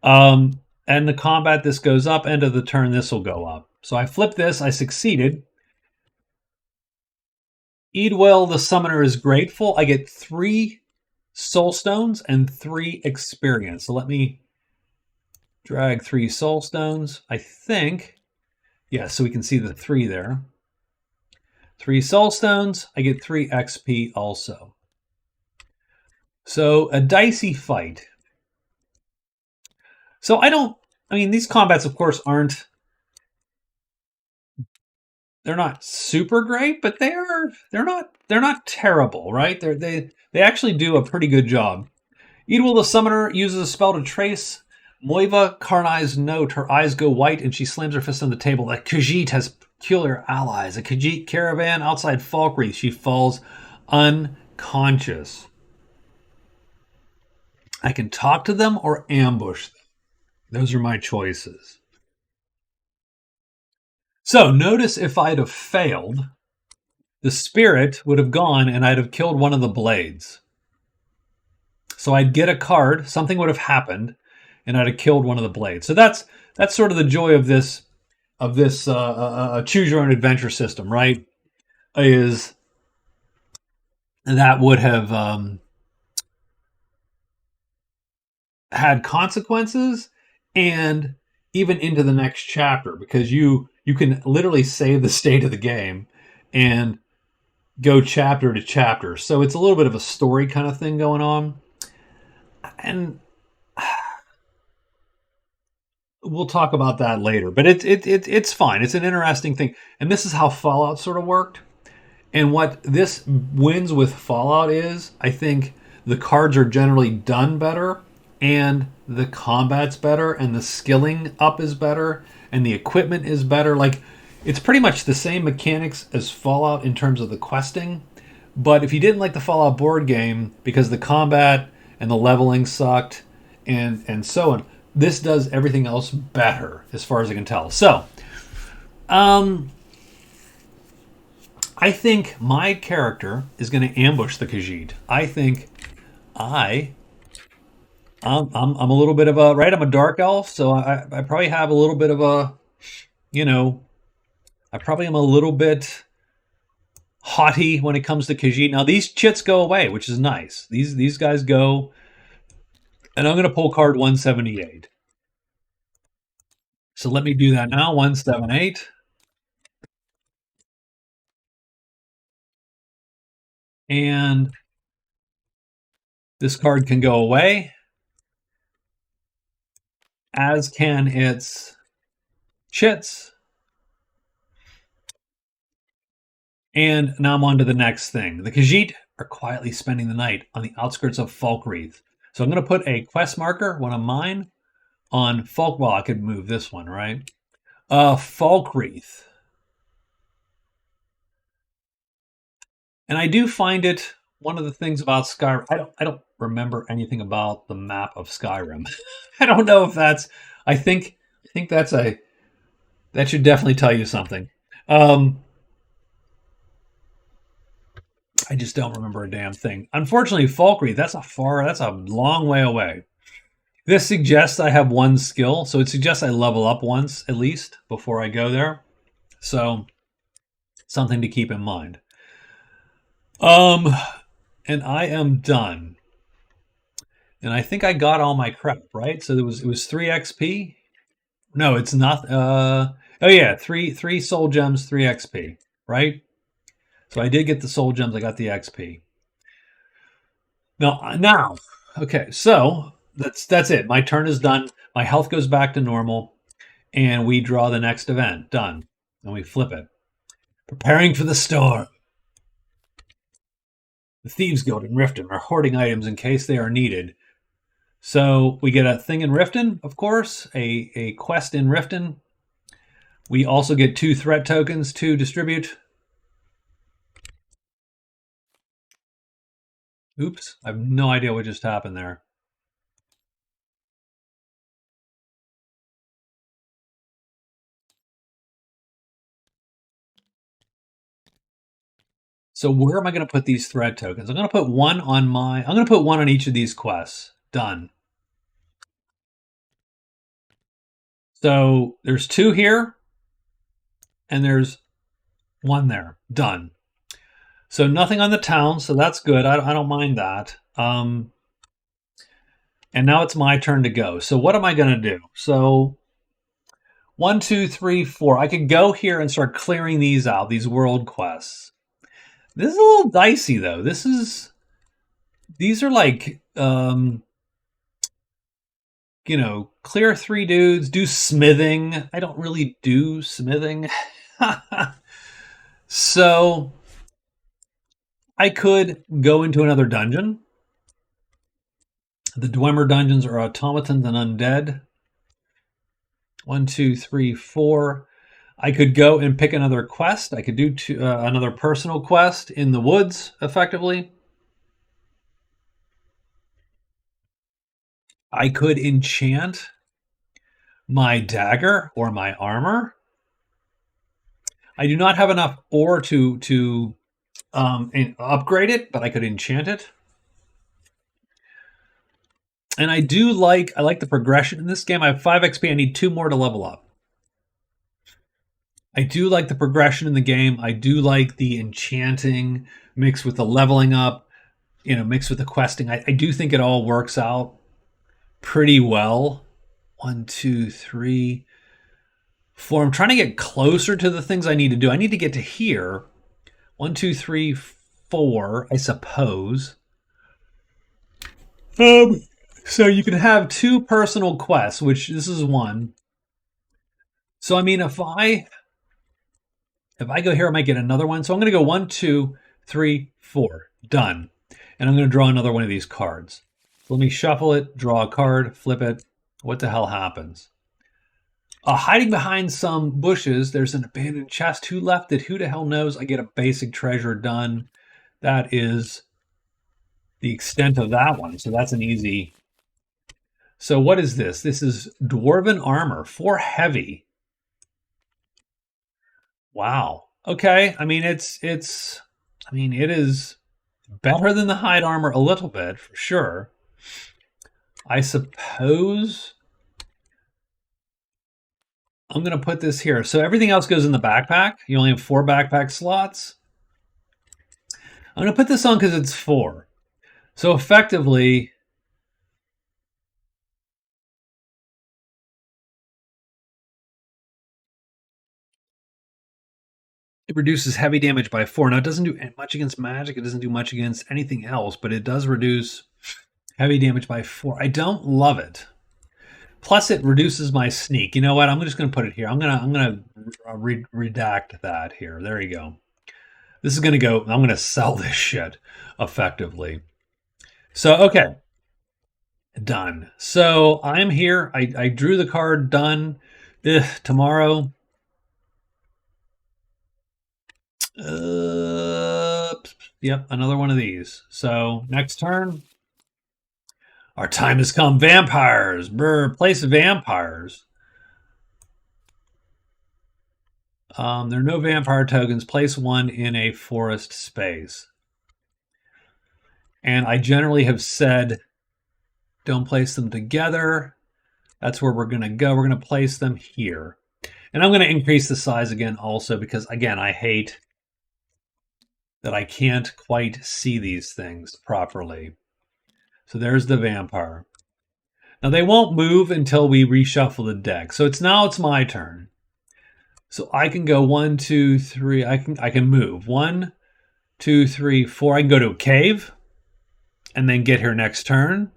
And the combat, this goes up. End of the turn, this will go up. So I flip this. I succeeded. Eadwell, the summoner, is grateful. I get 3 soul stones and 3 experience. So let me drag 3 soul stones. I think, yeah, so we can see the 3 there. 3 soul stones. I get 3 XP also. So a dicey fight. So these combats, of course, they're not super great, but they're not terrible, right? They actually do a pretty good job. Eadwell the Summoner uses a spell to trace Moiva Karnai's note. Her eyes go white and she slams her fist on the table. The Khajiit has peculiar allies. A Khajiit caravan outside Falkreath. She falls unconscious. I can talk to them or ambush them. Those are my choices. So notice if I'd have failed, the spirit would have gone and I'd have killed one of the blades. So I'd get a card, something would have happened, and I'd have killed one of the blades. So that's sort of the joy of this choose your own adventure system, right? Is that would have had consequences and even into the next chapter, because you can literally save the state of the game and go chapter to chapter. So it's a little bit of a story kind of thing going on. And we'll talk about that later. But it's fine. It's an interesting thing. And this is how Fallout sort of worked. And what this wins with Fallout is, I think the cards are generally done better, and the combat's better, and the skilling up is better, and the equipment is better. Like, it's pretty much the same mechanics as Fallout in terms of the questing. But if you didn't like the Fallout board game because the combat and the leveling sucked and so on, this does everything else better as far as I can tell. So, I think my character is going to ambush the Khajiit. I think I'm a little bit of a, right? I'm a dark elf, so I probably have a little bit of a, I probably am a little bit haughty when it comes to Khajiit. Now these chits go away, which is nice. These guys go, and I'm going to pull card 178. So let me do that now. 178. And this card can go away, as can its chits. And now I'm on to the next thing. The Khajiit are quietly spending the night on the outskirts of Falkreath. So I'm going to put a quest marker, one of mine, on Falk. Well, I could move this one, right? Falkreath. And I do find it one of the things about Skyrim. I don't remember anything about the map of Skyrim. I don't know if that's. I think that's that should definitely tell you something. I just don't remember a damn thing. Unfortunately, Falkreath, that's a long way away. This suggests I have 1 skill, so it suggests I level up once at least before I go there. So, something to keep in mind. And I am done. And I think I got all my crap, right? So it was 3 XP. No, it's not. Oh yeah, three soul gems, 3 XP, right? So I did get the soul gems. I got the XP. Now, okay. So that's it. My turn is done. My health goes back to normal, and we draw the next event. Done. And we flip it. Preparing for the storm. The Thieves Guild in Riften are hoarding items in case they are needed. So we get a thing in Riften, of course, a quest in Riften. We also get 2 threat tokens to distribute. Oops, I have no idea what just happened there. So where am I going to put these thread tokens? I'm going to put one on I'm going to put one on each of these quests. Done. So there's 2 here, and there's 1 there. Done. So nothing on the town, so that's good. I don't mind that. And now it's my turn to go. So what am I going to do? So 1, 2, 3, 4. I could go here and start clearing these out, these world quests. This is a little dicey, though. These are like, clear 3 dudes, do smithing. I don't really do smithing. So I could go into another dungeon. The Dwemer dungeons are automatons and undead. 1, 2, 3, 4. I could go and pick another quest. I could do another personal quest in the woods, effectively. I could enchant my dagger or my armor. I do not have enough ore to upgrade it, but I could enchant it. And I like the progression in this game. I have 5 XP. I need 2 more to level up. I do like the progression in the game. I do like the enchanting mixed with the leveling up, mixed with the questing. I do think it all works out pretty well. 1, 2, 3, 4. I'm trying to get closer to the things I need to do. I need to get to here. 1, 2, 3, 4, I suppose. So you can have 2 personal quests, which this is 1. So I mean, if I go here, I might get another one. So I'm going to go 1, 2, 3, 4. Done. And I'm going to draw another one of these cards. Let me shuffle it, draw a card, flip it. What the hell happens? Hiding behind some bushes, there's an abandoned chest. Who left it? Who the hell knows? I get a basic treasure done. That is the extent of that one. So that's an easy. So what is this? This is Dwarven Armor, 4 heavy. Wow. Okay. I mean, it is better than the hide armor a little bit, for sure. I suppose I'm going to put this here. So everything else goes in the backpack. You only have 4 backpack slots. I'm going to put this on because it's 4. So effectively, it reduces heavy damage by 4. Now, it doesn't do much against magic. It doesn't do much against anything else, but it does reduce heavy damage by 4. I don't love it. Plus, it reduces my sneak. You know what? I'm just going to put it here. I'm going to redact that here. There you go. This is going to go. I'm going to sell this shit effectively. So, okay. Done. So I'm here. I drew the card. Done. Tomorrow. Yep, another one of these. So next turn. Our time has come. Vampires. Brr, place vampires. There are no vampire tokens. Place 1 in a forest space. And I generally have said, don't place them together. That's where we're going to go. We're going to place them here. And I'm going to increase the size again also because, again, I hate that I can't quite see these things properly. So there's the vampire. Now they won't move until we reshuffle the deck. So it's my turn. So I can go 1, 2, 3. I can move 1, 2, 3, 4. I can go to a cave and then get here next turn.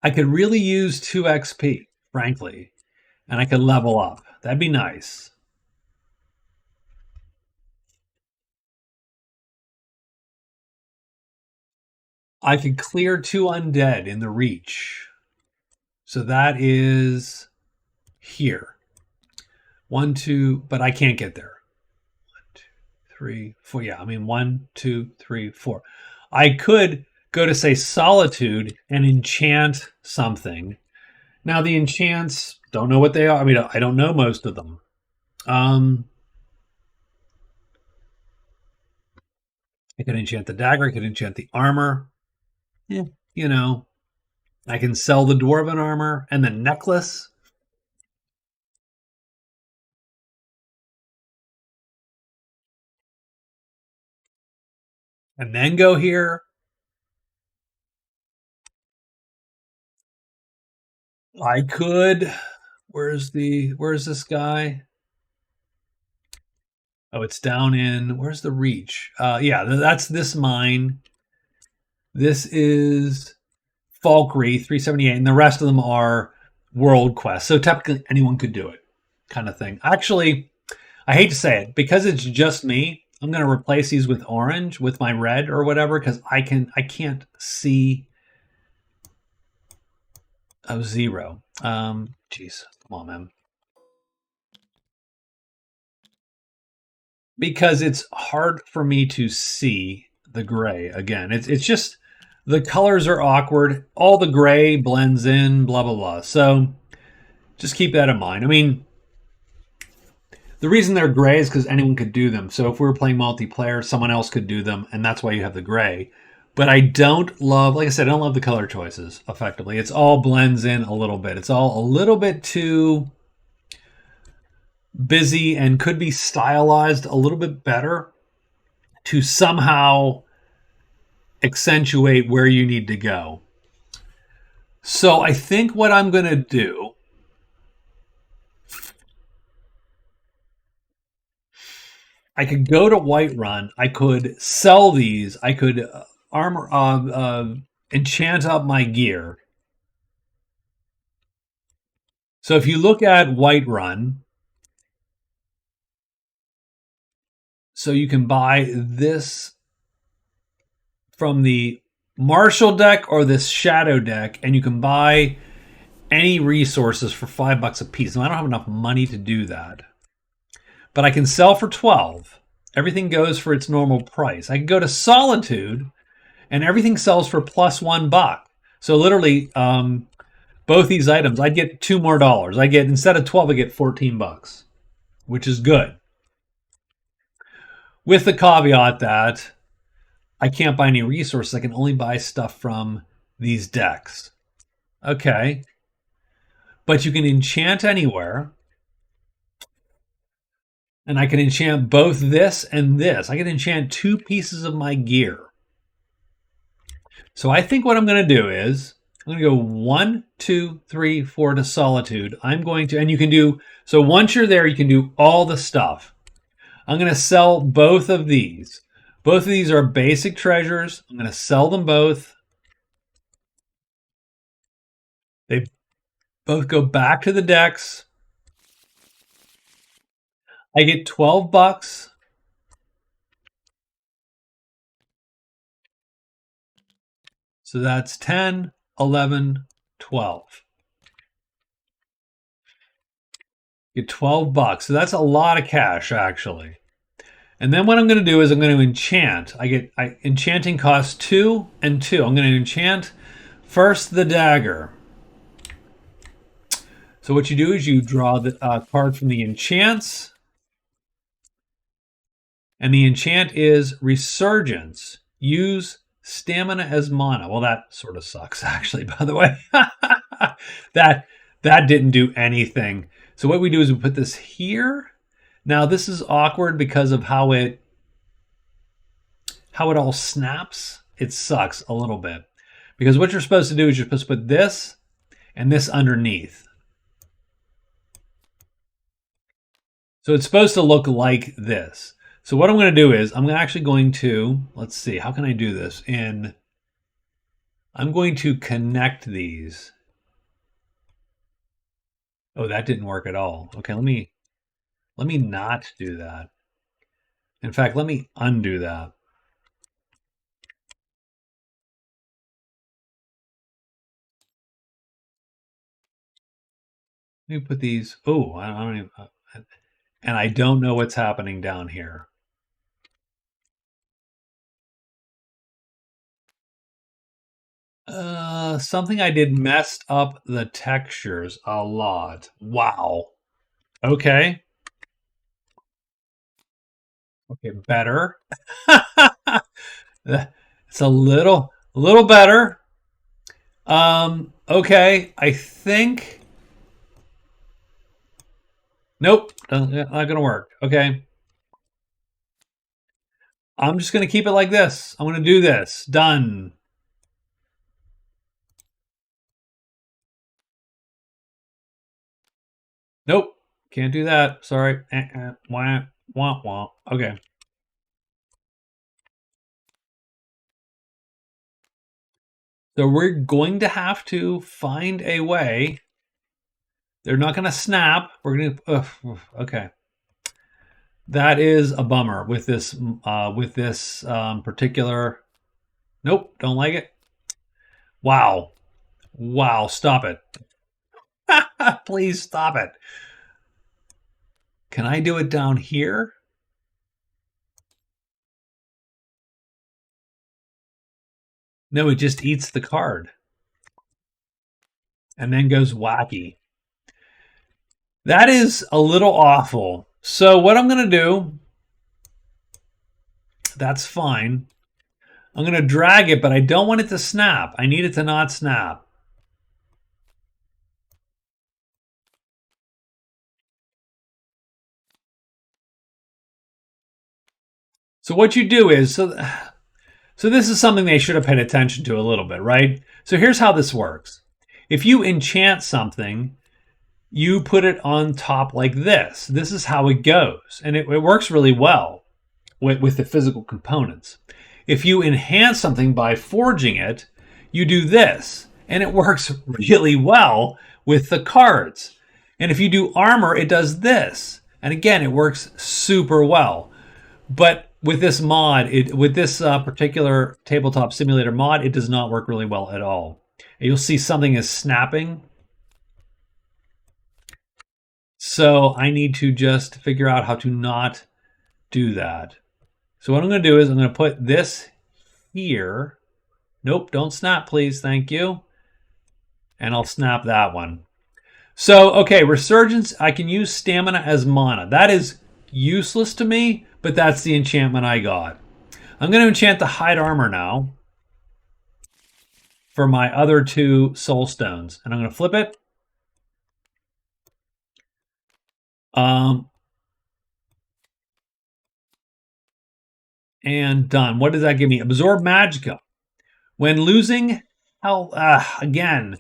I could really use 2 XP, frankly, and I could level up. That'd be nice. I could clear 2 undead in the reach. So that is here. 1, 2, but I can't get there. 1, 2, 3, 4. Yeah, I mean 1, 2, 3, 4. I could go to say solitude and enchant something. Now the enchants, don't know what they are. I mean, I don't know most of them. I could enchant the dagger. I could enchant the armor. Yeah, you know, I can sell the dwarven armor and the necklace, and then go here. I could. Where's this guy? Oh, it's down in where's the reach? Yeah, that's this mine. This is Falkreath 378, and the rest of them are world quests. So technically anyone could do it, kind of thing. Actually, I hate to say it, because it's just me, I'm gonna replace these with orange with my red or whatever, because I can't see zero. Jeez, come on, man. Because it's hard for me to see the gray again. It's just the colors are awkward. All the gray blends in, blah blah blah. So just keep that in mind. I mean, the reason they're gray is because anyone could do them. So if we were playing multiplayer, someone else could do them, and that's why you have the gray. But I don't love, like I said, I don't love the color choices effectively. It's all blends in a little bit. It's all a little bit too busy and could be stylized a little bit better to somehow accentuate where you need to go. So I think what I'm going to do, I could go to Whiterun. I could sell these. I could enchant up my gear. So if you look at Whiterun, so you can buy this from the Marshall deck or this Shadow deck, and you can buy any resources for $5 a piece. Now I don't have enough money to do that, but I can sell for 12. Everything goes for its normal price. I can go to Solitude, and everything sells for plus $1. So literally, both these items, I get $2 more. I get, instead of 12, I get $14, which is good. With the caveat that I can't buy any resources. I can only buy stuff from these decks. Okay. But you can enchant anywhere. And I can enchant both this and this. I can enchant 2 pieces of my gear. So I think what I'm going to do is, I'm going to go 1, 2, 3, 4 to Solitude. I'm going to, and you can do, so once you're there, you can do all the stuff. I'm going to sell both of these. Both of these are basic treasures. I'm going to sell them both. They both go back to the decks. I get $12. So that's 10, 11, 12. Get $12. So that's a lot of cash, actually. And then what I'm going to do is I'm going to enchant. Enchanting costs 2 and 2. I'm going to enchant first the dagger. So what you do is you draw the card from the enchants. And the enchant is Resurgence. Use stamina as mana. Well, that sort of sucks, actually, by the way. that didn't do anything. So what we do is we put this here. Now this is awkward because of how it all snaps. It sucks a little bit. Because what you're supposed to do is you're supposed to put this and this underneath. So it's supposed to look like this. So what I'm going to do is I'm actually going to, let's see, how can I do this? I'm going to connect these. Oh, that didn't work at all. Okay, let me not do that. In fact, let me undo that. Let me put these. Oh, I don't even. And I don't know what's happening down here. Something I did messed up the textures a lot. Wow. Okay. Okay, better. It's a little better. Okay, I think. Nope, not gonna work. Okay, I'm just gonna keep it like this. I'm gonna do this. Done. Nope, can't do that. Sorry. Wah, wah, wah. Okay. So we're going to have to find a way. They're not going to snap. We're going to. Okay. That is a bummer with this particular. Nope, don't like it. Wow, wow, stop it! Please stop it. Can I do it down here? No, it just eats the card and then goes wacky. That is a little awful. So what I'm going to do, that's fine. I'm going to drag it, but I don't want it to snap. I need it to not snap. So what you do is, so this is something they should have paid attention to a little bit, right? So here's how this works. If you enchant something, you put it on top like this. This is how it goes. And it works really well with the physical components. If you enhance something by forging it, you do this. And it works really well with the cards. And if you do armor, it does this. And again, it works super well. But with this mod, with this particular tabletop simulator mod, it does not work really well at all. And you'll see something is snapping. So I need to just figure out how to not do that. So what I'm going to do is I'm going to put this here. Nope, don't snap, please. Thank you. And I'll snap that one. So, okay, Resurgence, I can use stamina as mana. That is useless to me, but that's the enchantment I got. I'm going to enchant the hide armor now for my other two soul stones. And I'm going to flip it. And done. What does that give me? Absorb Magicka. When losing health, again,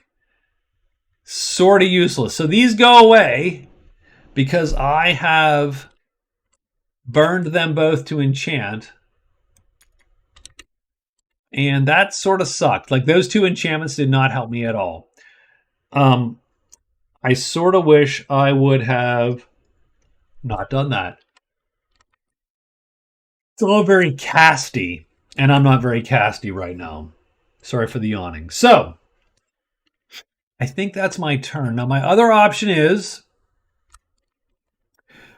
sort of useless. So these go away because I have burned them both to enchant. And that sort of sucked. Like those two enchantments did not help me at all. I sort of wish I would have not done that. It's all very casty, and I'm not very casty right now. Sorry for the yawning. So, I think that's my turn. Now, my other option is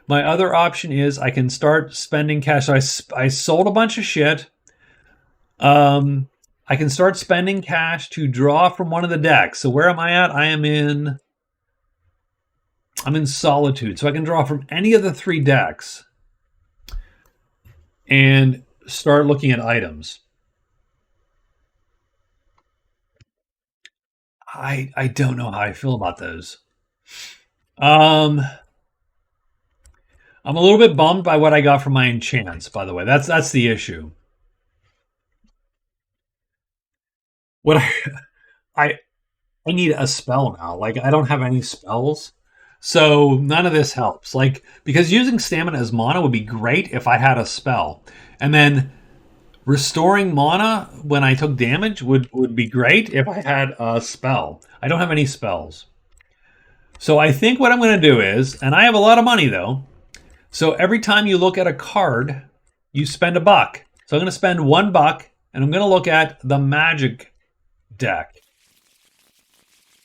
I can start spending cash. So I sold a bunch of shit. I can start spending cash to draw from one of the decks. So where am I at? I'm in Solitude. So I can draw from any of the three decks and start looking at items. I don't know how I feel about those. I'm a little bit bummed by what I got from my enchants, by the way. That's the issue. What I need a spell now. Like I don't have any spells. So none of this helps. Like because using stamina as mana would be great if I had a spell. And then restoring mana when I took damage would be great if I had a spell. I don't have any spells. So I think what I'm going to do is, and I have a lot of money though, so every time you look at a card, you spend $1. So I'm going to spend $1 and I'm going to look at the magic deck.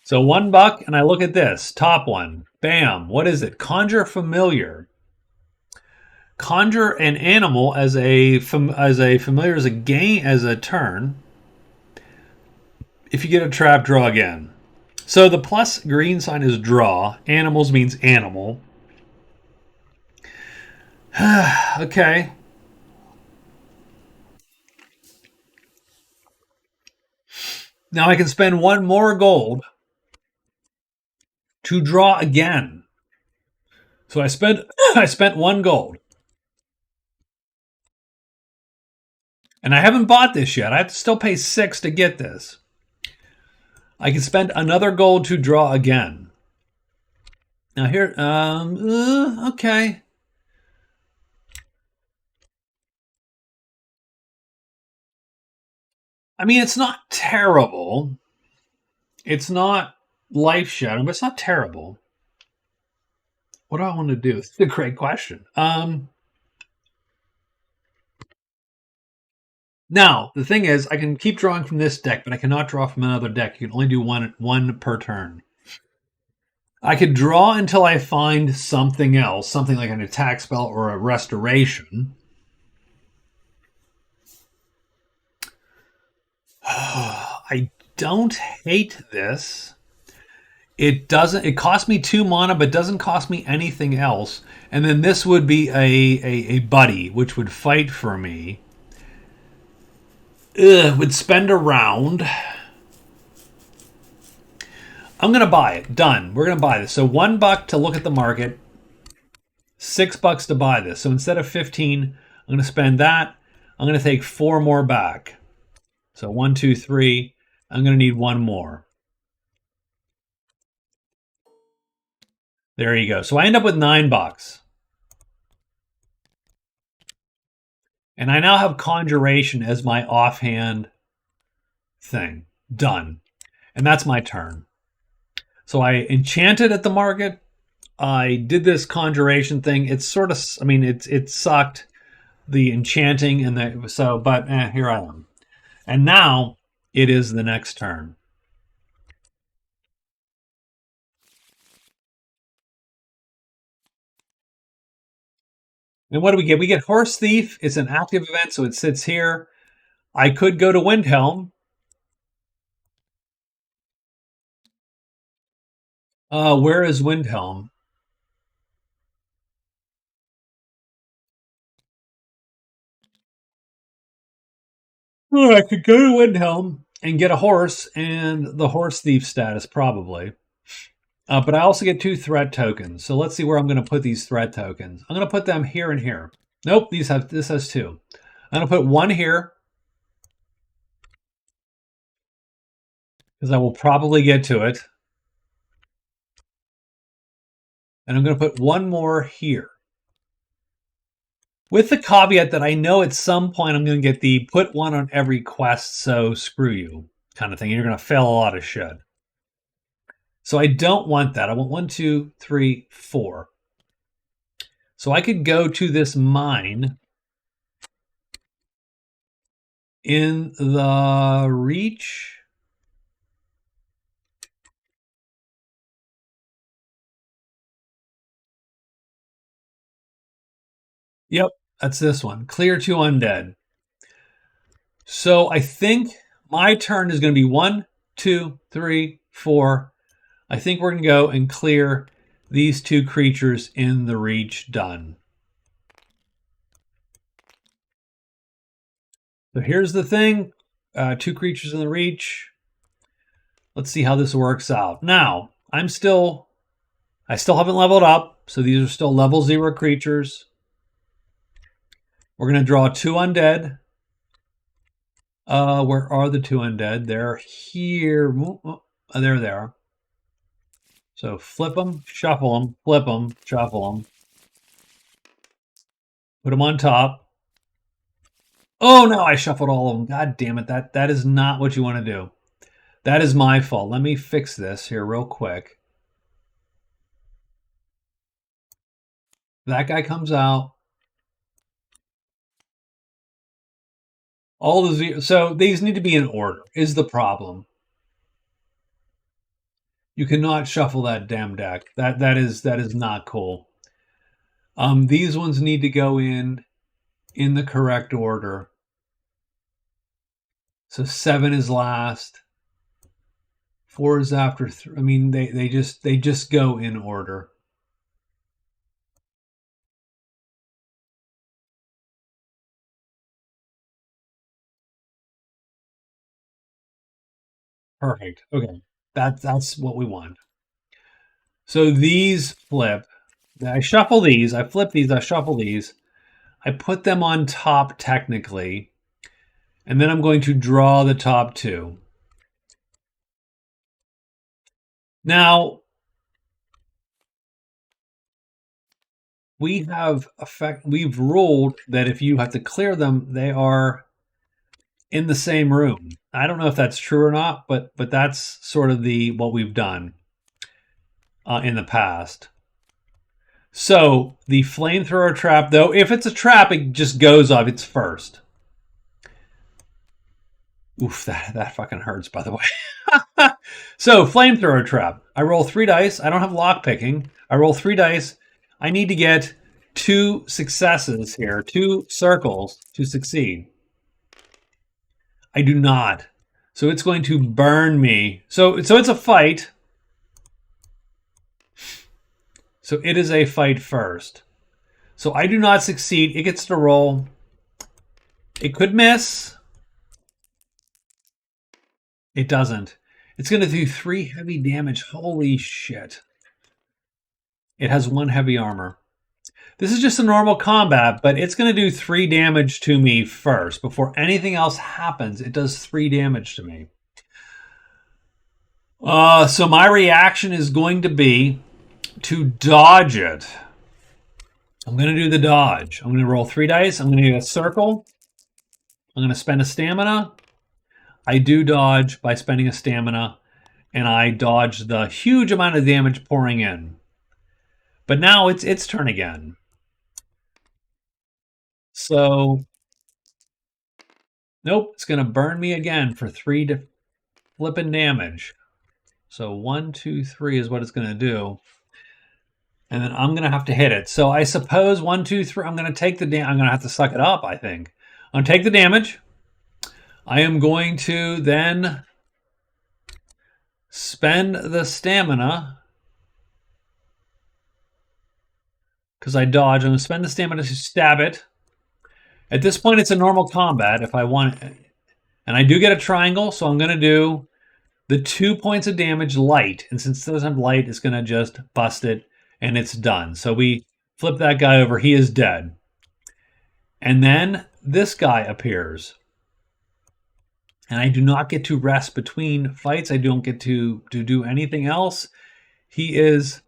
So $1 and I look at this, top one. Bam, what is it? Conjure Familiar. Conjure an animal as a familiar as a turn. If you get a trap, draw again. So the plus green sign is draw. Animals means animal. Okay. Now I can spend one more gold to draw again. So I spent one gold. And I haven't bought this yet. I have to still pay 6 to get this. I can spend another gold to draw again. Now here, okay. I mean, it's not terrible. It's not life-shattering, but it's not terrible. What do I want to do? It's a great question. Now, the thing is, I can keep drawing from this deck, but I cannot draw from another deck. You can only do one per turn. I could draw until I find something else, something like an attack spell or a restoration. I don't hate this. It doesn't. It costs me 2 mana, but doesn't cost me anything else. And then this would be a buddy, which would fight for me. Would spend a round. I'm gonna buy it. Done. We're gonna buy this. So $1 to look at the market. $6 to buy this. So instead of 15, I'm gonna spend that. I'm gonna take 4 more back. So 1, 2, 3. I'm gonna need 1 more. There you go. So I end up with $9. And I now have Conjuration as my offhand thing. Done. And that's my turn. So I enchanted at the market. I did this Conjuration thing. It's sort of, I mean, it sucked, the enchanting and the, so, but here I am. And now it is the next turn. And what do we get? We get Horse Thief. It's an active event, so it sits here. I could go to Windhelm. Where is Windhelm? Oh, I could go to Windhelm and get a horse and the Horse Thief status, probably. But I also get 2 threat tokens. So let's see where I'm going to put these threat tokens. I'm going to put them here and here. Nope, this has 2. I'm going to put 1 here, because I will probably get to it. And I'm going to put 1 more here. With the caveat that I know at some point I'm going to get the put 1 on every quest, so screw you kind of thing. You're going to fail a lot of shit. So I don't want that. I want 1, 2, 3, 4. So I could go to this mine in the reach. Yep, that's this one. Clear 2 undead. So I think my turn is going to be 1, 2, 3, 4. I think we're going to go and clear these 2 creatures in the reach. Done. So here's the thing. 2 creatures in the reach. Let's see how this works out. Now, I still haven't leveled up, so these are still level 0 creatures. We're going to draw 2 undead. Where are the 2 undead? They're here. There they are. So flip them, shuffle them, flip them, shuffle them. Put them on top. Oh no, I shuffled all of them. God damn it. That is not what you want to do. That is my fault. Let me fix this here real quick. That guy comes out. All the so these need to be in order is the problem. You cannot shuffle that damn deck. That is not cool. These ones need to go in the correct order. So 7 is last. 4 is after 3. I mean, they just go in order. Perfect. Okay. That's what we want. So these flip. I shuffle these. I flip these. I shuffle these. I put them on top technically. And then I'm going to draw the top 2. Now, we've ruled that if you have to clear them, they are in the same room. I don't know if that's true or not, but that's sort of what we've done in the past. So the flamethrower trap, though, if it's a trap, it just goes off. It's first. Oof, that fucking hurts, by the way. So flamethrower trap. I roll 3 dice. I don't have lock picking. I roll 3 dice. I need to get 2 successes here, 2 circles to succeed. I do not. So it's going to burn me. So it's a fight. So it is a fight first. So I do not succeed. It gets to roll. It could miss. It doesn't. It's going to do 3 heavy damage. Holy shit. It has 1 heavy armor. This is just a normal combat, but it's going to do 3 damage to me first. Before anything else happens, it does 3 damage to me. So my reaction is going to be to dodge it. I'm going to do the dodge. I'm going to roll 3 dice. I'm going to do a circle. I'm going to spend a stamina. I do dodge by spending a stamina, and I dodge the huge amount of damage pouring in. But now it's its turn again. So, nope, it's going to burn me again for 3 flipping damage. So 1, 2, 3 is what it's going to do. And then I'm going to have to hit it. So I suppose 1, 2, 3, I'm going to take the damage. I'm going to have to suck it up, I think. I'm going to take the damage. I am going to then spend the stamina. Because I dodge. I'm going to spend the stamina to stab it. At this point, it's a normal combat if I want it. And I do get a triangle, so I'm going to do the 2 points of damage light. And since it doesn't have light, it's going to just bust it, and it's done. So we flip that guy over. He is dead. And then this guy appears. And I do not get to rest between fights. I don't get to do anything else. He is...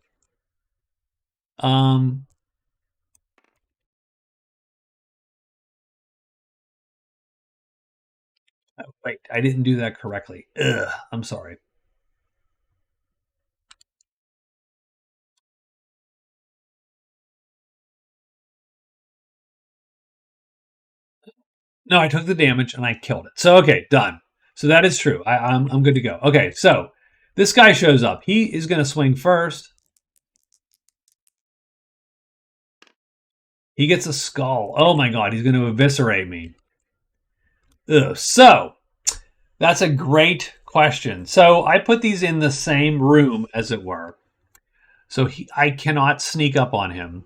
Wait, I didn't do that correctly. Ugh, I'm sorry. No, I took the damage and I killed it. So, okay, done. So that is true. I'm good to go. Okay, so this guy shows up. He is going to swing first. He gets a skull. Oh my god, he's going to eviscerate me. Ugh. So, that's a great question. So, I put these in the same room, as it were. So, I cannot sneak up on him.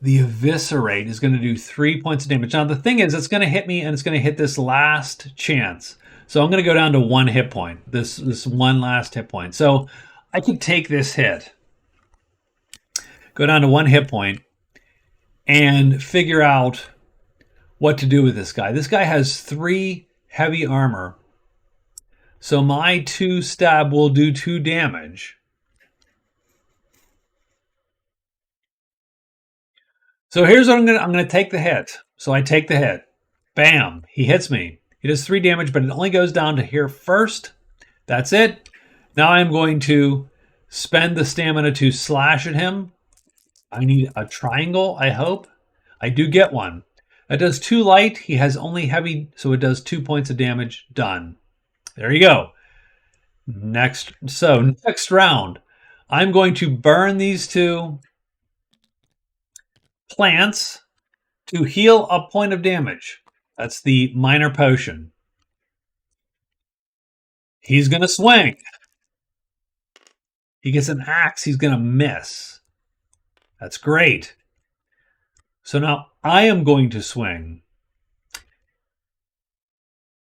The eviscerate is going to do 3 points of damage. Now, the thing is, it's going to hit me, and it's going to hit this last chance. So I'm going to go down to 1 hit point, this one last hit point. So I could take this hit, go down to 1 hit point, and figure out what to do with this guy. This guy has 3 heavy armor. So my 2 stab will do 2 damage. So here's what I'm going to take the hit. So I take the hit. Bam. He hits me. He does 3 damage, but it only goes down to here first. That's it. Now I'm going to spend the stamina to slash at him. I need a triangle, I hope. I do get one. That does 2 light. He has only heavy, so it does 2 points of damage. Done. There you go. Next round, I'm going to burn these 2 plants to heal a point of damage. That's the minor potion. He's going to swing. He gets an axe. He's going to miss. That's great. So now I am going to swing.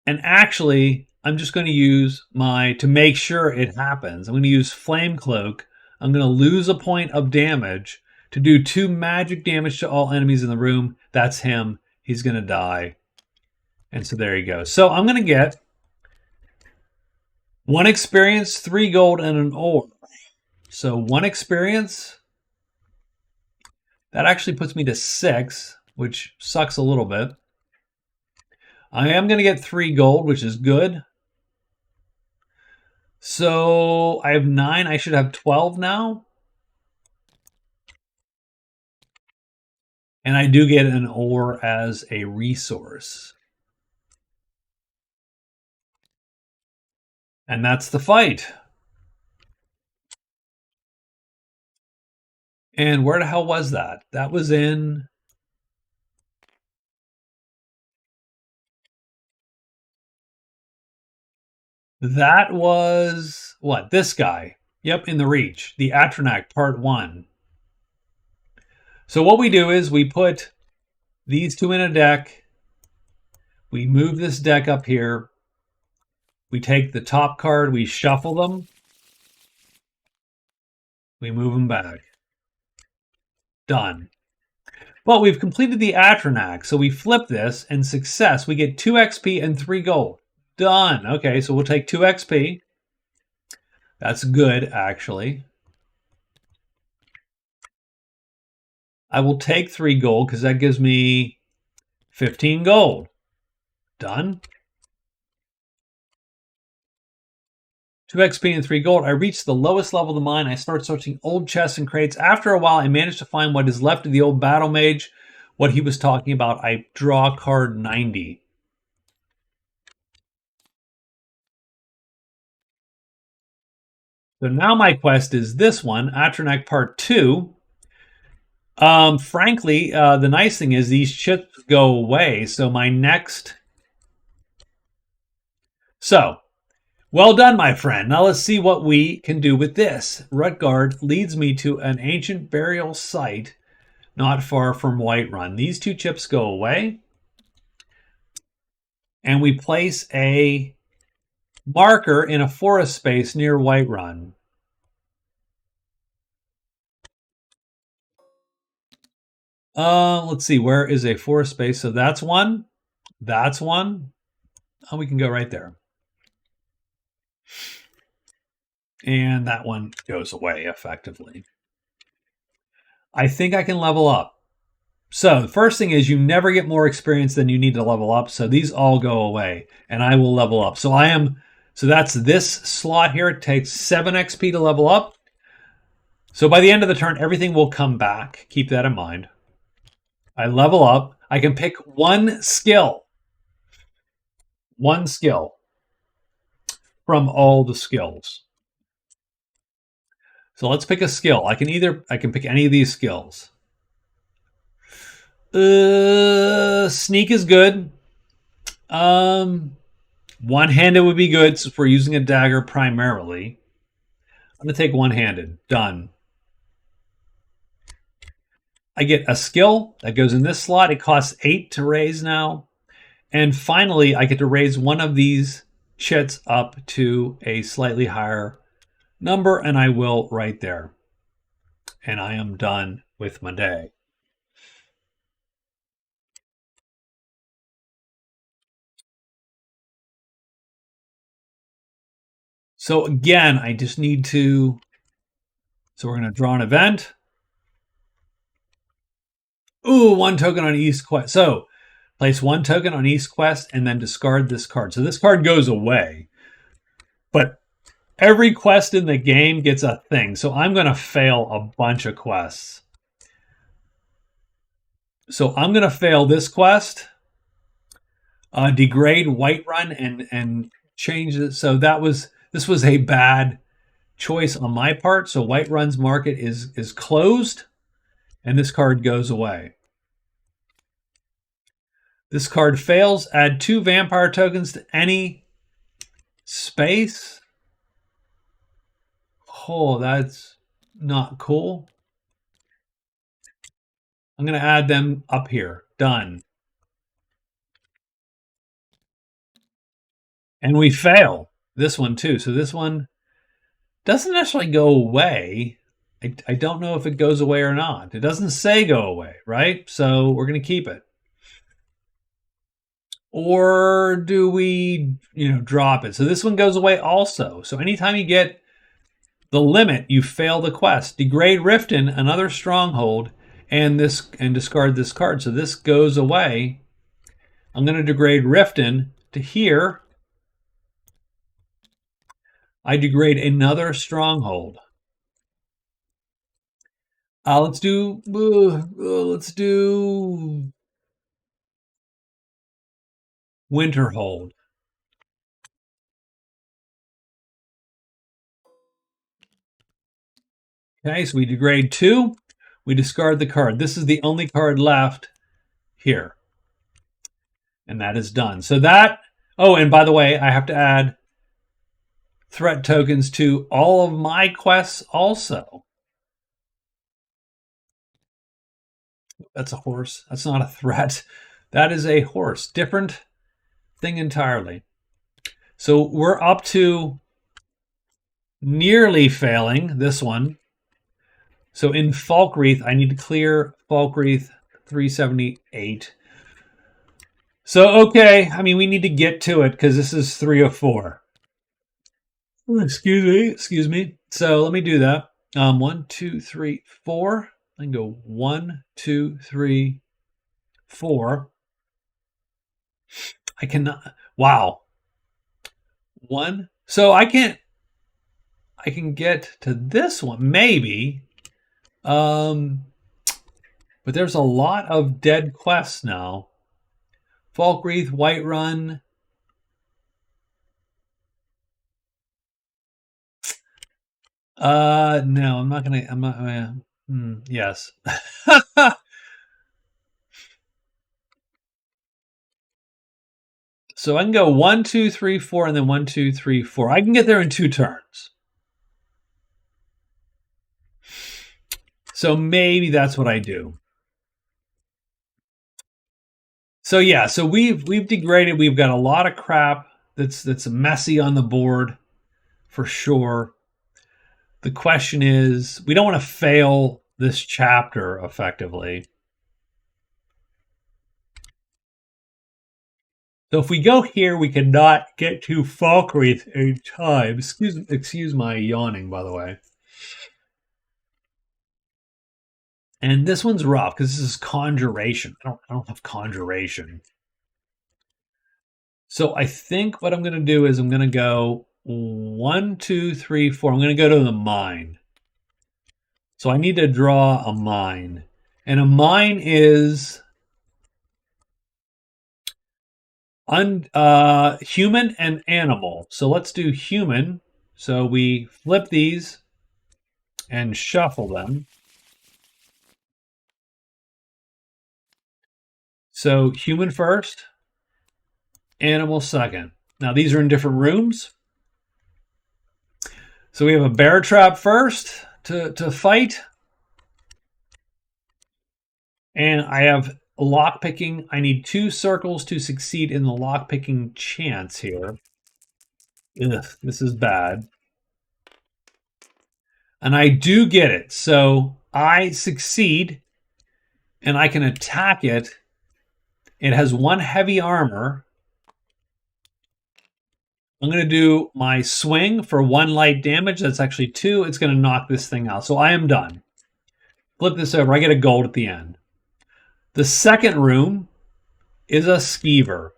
And actually, I'm just going to use to make sure it happens, I'm going to use Flame Cloak. I'm going to lose a point of damage to do 2 magic damage to all enemies in the room. That's him. He's going to die. And so there you go. So I'm going to get 1 experience, 3 gold, and an ore. So 1 experience. That actually puts me to 6, which sucks a little bit. I am going to get 3 gold, which is good. So I have 9. I should have 12 now. And I do get an ore as a resource. And that's the fight. And where the hell was that? That was in... That was... what? This guy. Yep, in the Reach. The Atronach Part 1. So what we do is we put these 2 in a deck. We move this deck up here. We take the top card. We shuffle them. We move them back. Done. Well, we've completed the Atronach, so we flip this, and success. We get 2 XP and 3 gold. Done. Okay, so we'll take 2 XP. That's good, actually. I will take 3 gold, because that gives me 15 gold. Done. 2 XP and 3 gold. I reached the lowest level of the mine. I start searching old chests and crates. After a while, I managed to find what is left of the old battle mage. What he was talking about. I draw card 90. So now my quest is this one, Atronach Part 2. Frankly, the nice thing is these chips go away. So my next... So... Well done, my friend. Now let's see what we can do with this. Rutgard leads me to an ancient burial site not far from Whiterun. These 2 chips go away. And we place a marker in a forest space near Whiterun. Let's see. Where is a forest space? So that's one. That's one. Oh, we can go right there. And that one goes away effectively. I think I can level up. So the first thing is you never get more experience than you need to level up. So these all go away and I will level up. So that's this slot here. It takes 7 XP to level up. So by the end of the turn, everything will come back. Keep that in mind. I level up. I can pick 1 skill. 1 skill from all the skills. So let's pick a skill. I can pick any of these skills. Sneak is good. One-handed would be good since we're using a dagger primarily. I'm going to take one-handed. Done. I get a skill that goes in this slot. It costs 8 to raise now. And finally, I get to raise one of these chits up to a slightly higher number, and I will right there. And I am done with my day. So again, I just need to... So we're going to draw an event. Ooh, 1 token on East Quest. So place 1 token on East Quest and then discard this card. So this card goes away. But every quest in the game gets a thing. So I'm going to fail a bunch of quests. So I'm going to fail this quest. Degrade Whiterun and change it. So this was a bad choice on my part. So Whiterun's market is closed. And this card goes away. This card fails. Add 2 vampire tokens to any space. Oh, that's not cool. I'm going to add them up here. Done. And we fail this one too. So this one doesn't actually go away. I don't know if it goes away or not. It doesn't say go away, right? So we're going to keep it. Or do we, drop it? So this one goes away also. So anytime you get the limit, you fail the quest. Degrade Riften, another stronghold, and discard this card. So this goes away. I'm going to degrade Riften to here. I degrade another stronghold. Let's do Winterhold. Okay, so we degrade 2. We discard the card. This is the only card left here. And that is done. So that, and by the way, I have to add threat tokens to all of my quests also. That's a horse. That's not a threat. That is a horse. Different thing entirely. So we're up to nearly failing this one. So in Falkreath, I need to clear Falkreath 378. So, okay, we need to get to it because this is 304. Excuse me. So let me do that. 1, 2, 3, 4. I can go 1, 2, 3, 4. I cannot. Wow. 1. So I can get to this one, maybe. But there's a lot of dead quests now. Falkreath, Whiterun. No, I'm not gonna. Yes. So I can go 1, 2, 3, 4, and then 1, 2, 3, 4. I can get there in 2 turns. So maybe that's what I do. So yeah, so we've degraded. We've got a lot of crap that's messy on the board, for sure. The question is, we don't want to fail this chapter effectively. So if we go here, we cannot get to Falkreath in time. Excuse my yawning, by the way. And this one's rough because this is Conjuration. I don't have Conjuration. So I think what I'm going to do is I'm going to go 1, 2, 3, 4. I'm going to go to the mine. So I need to draw a mine. And a mine is human and animal. So let's do human. So we flip these and shuffle them. So human first, animal second. Now these are in different rooms. So we have a bear trap first to fight. And I have lockpicking. I need 2 circles to succeed in the lockpicking chance here. Ugh, this is bad. And I do get it. So I succeed and I can attack it. It has 1 heavy armor. I'm going to do my swing for 1 light damage. That's actually 2. It's going to knock this thing out. So I am done. Flip this over. I get a gold at the end. The second room is a skeever.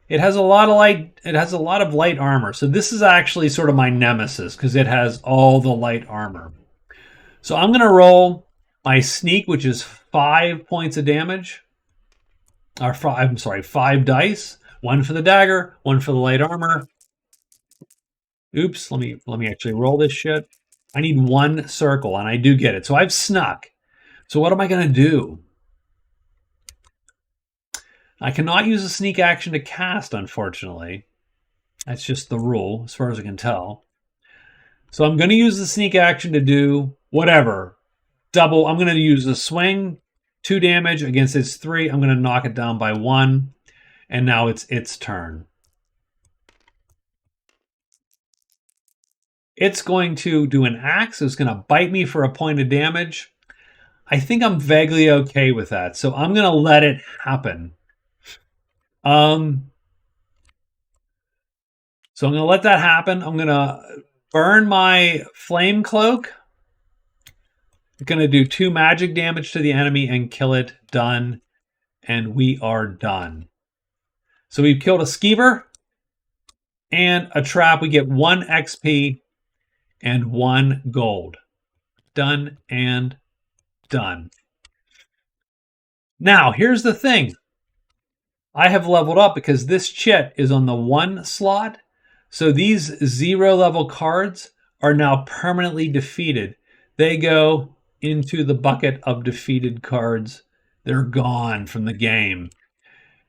It has a lot of light armor. So this is actually sort of my nemesis because it has all the light armor. So I'm going to roll my sneak, which is 5 points of damage. Or 5 dice. 1 for the dagger, 1 for the light armor. Oops, let me actually roll this shit. I need 1 circle, and I do get it. So I've snuck. So what am I going to do? I cannot use a sneak action to cast, unfortunately. That's just the rule, as far as I can tell. So I'm going to use the sneak action to do whatever. Double. I'm going to use the swing, 2 damage against its 3. I'm going to knock it down by 1. And now it's its turn. It's going to do an axe. It's going to bite me for a point of damage. I think I'm vaguely okay with that. So I'm going to let it happen. So I'm going to let that happen. I'm going to burn my flame cloak. I'm going to do 2 magic damage to the enemy and kill it. Done. And we are done. So we've killed a skeever and a trap. We get 1 XP and 1 gold. Done and done. Now, here's the thing. I have leveled up because this chit is on the 1 slot. So these 0 level cards are now permanently defeated. They go into the bucket of defeated cards. They're gone from the game.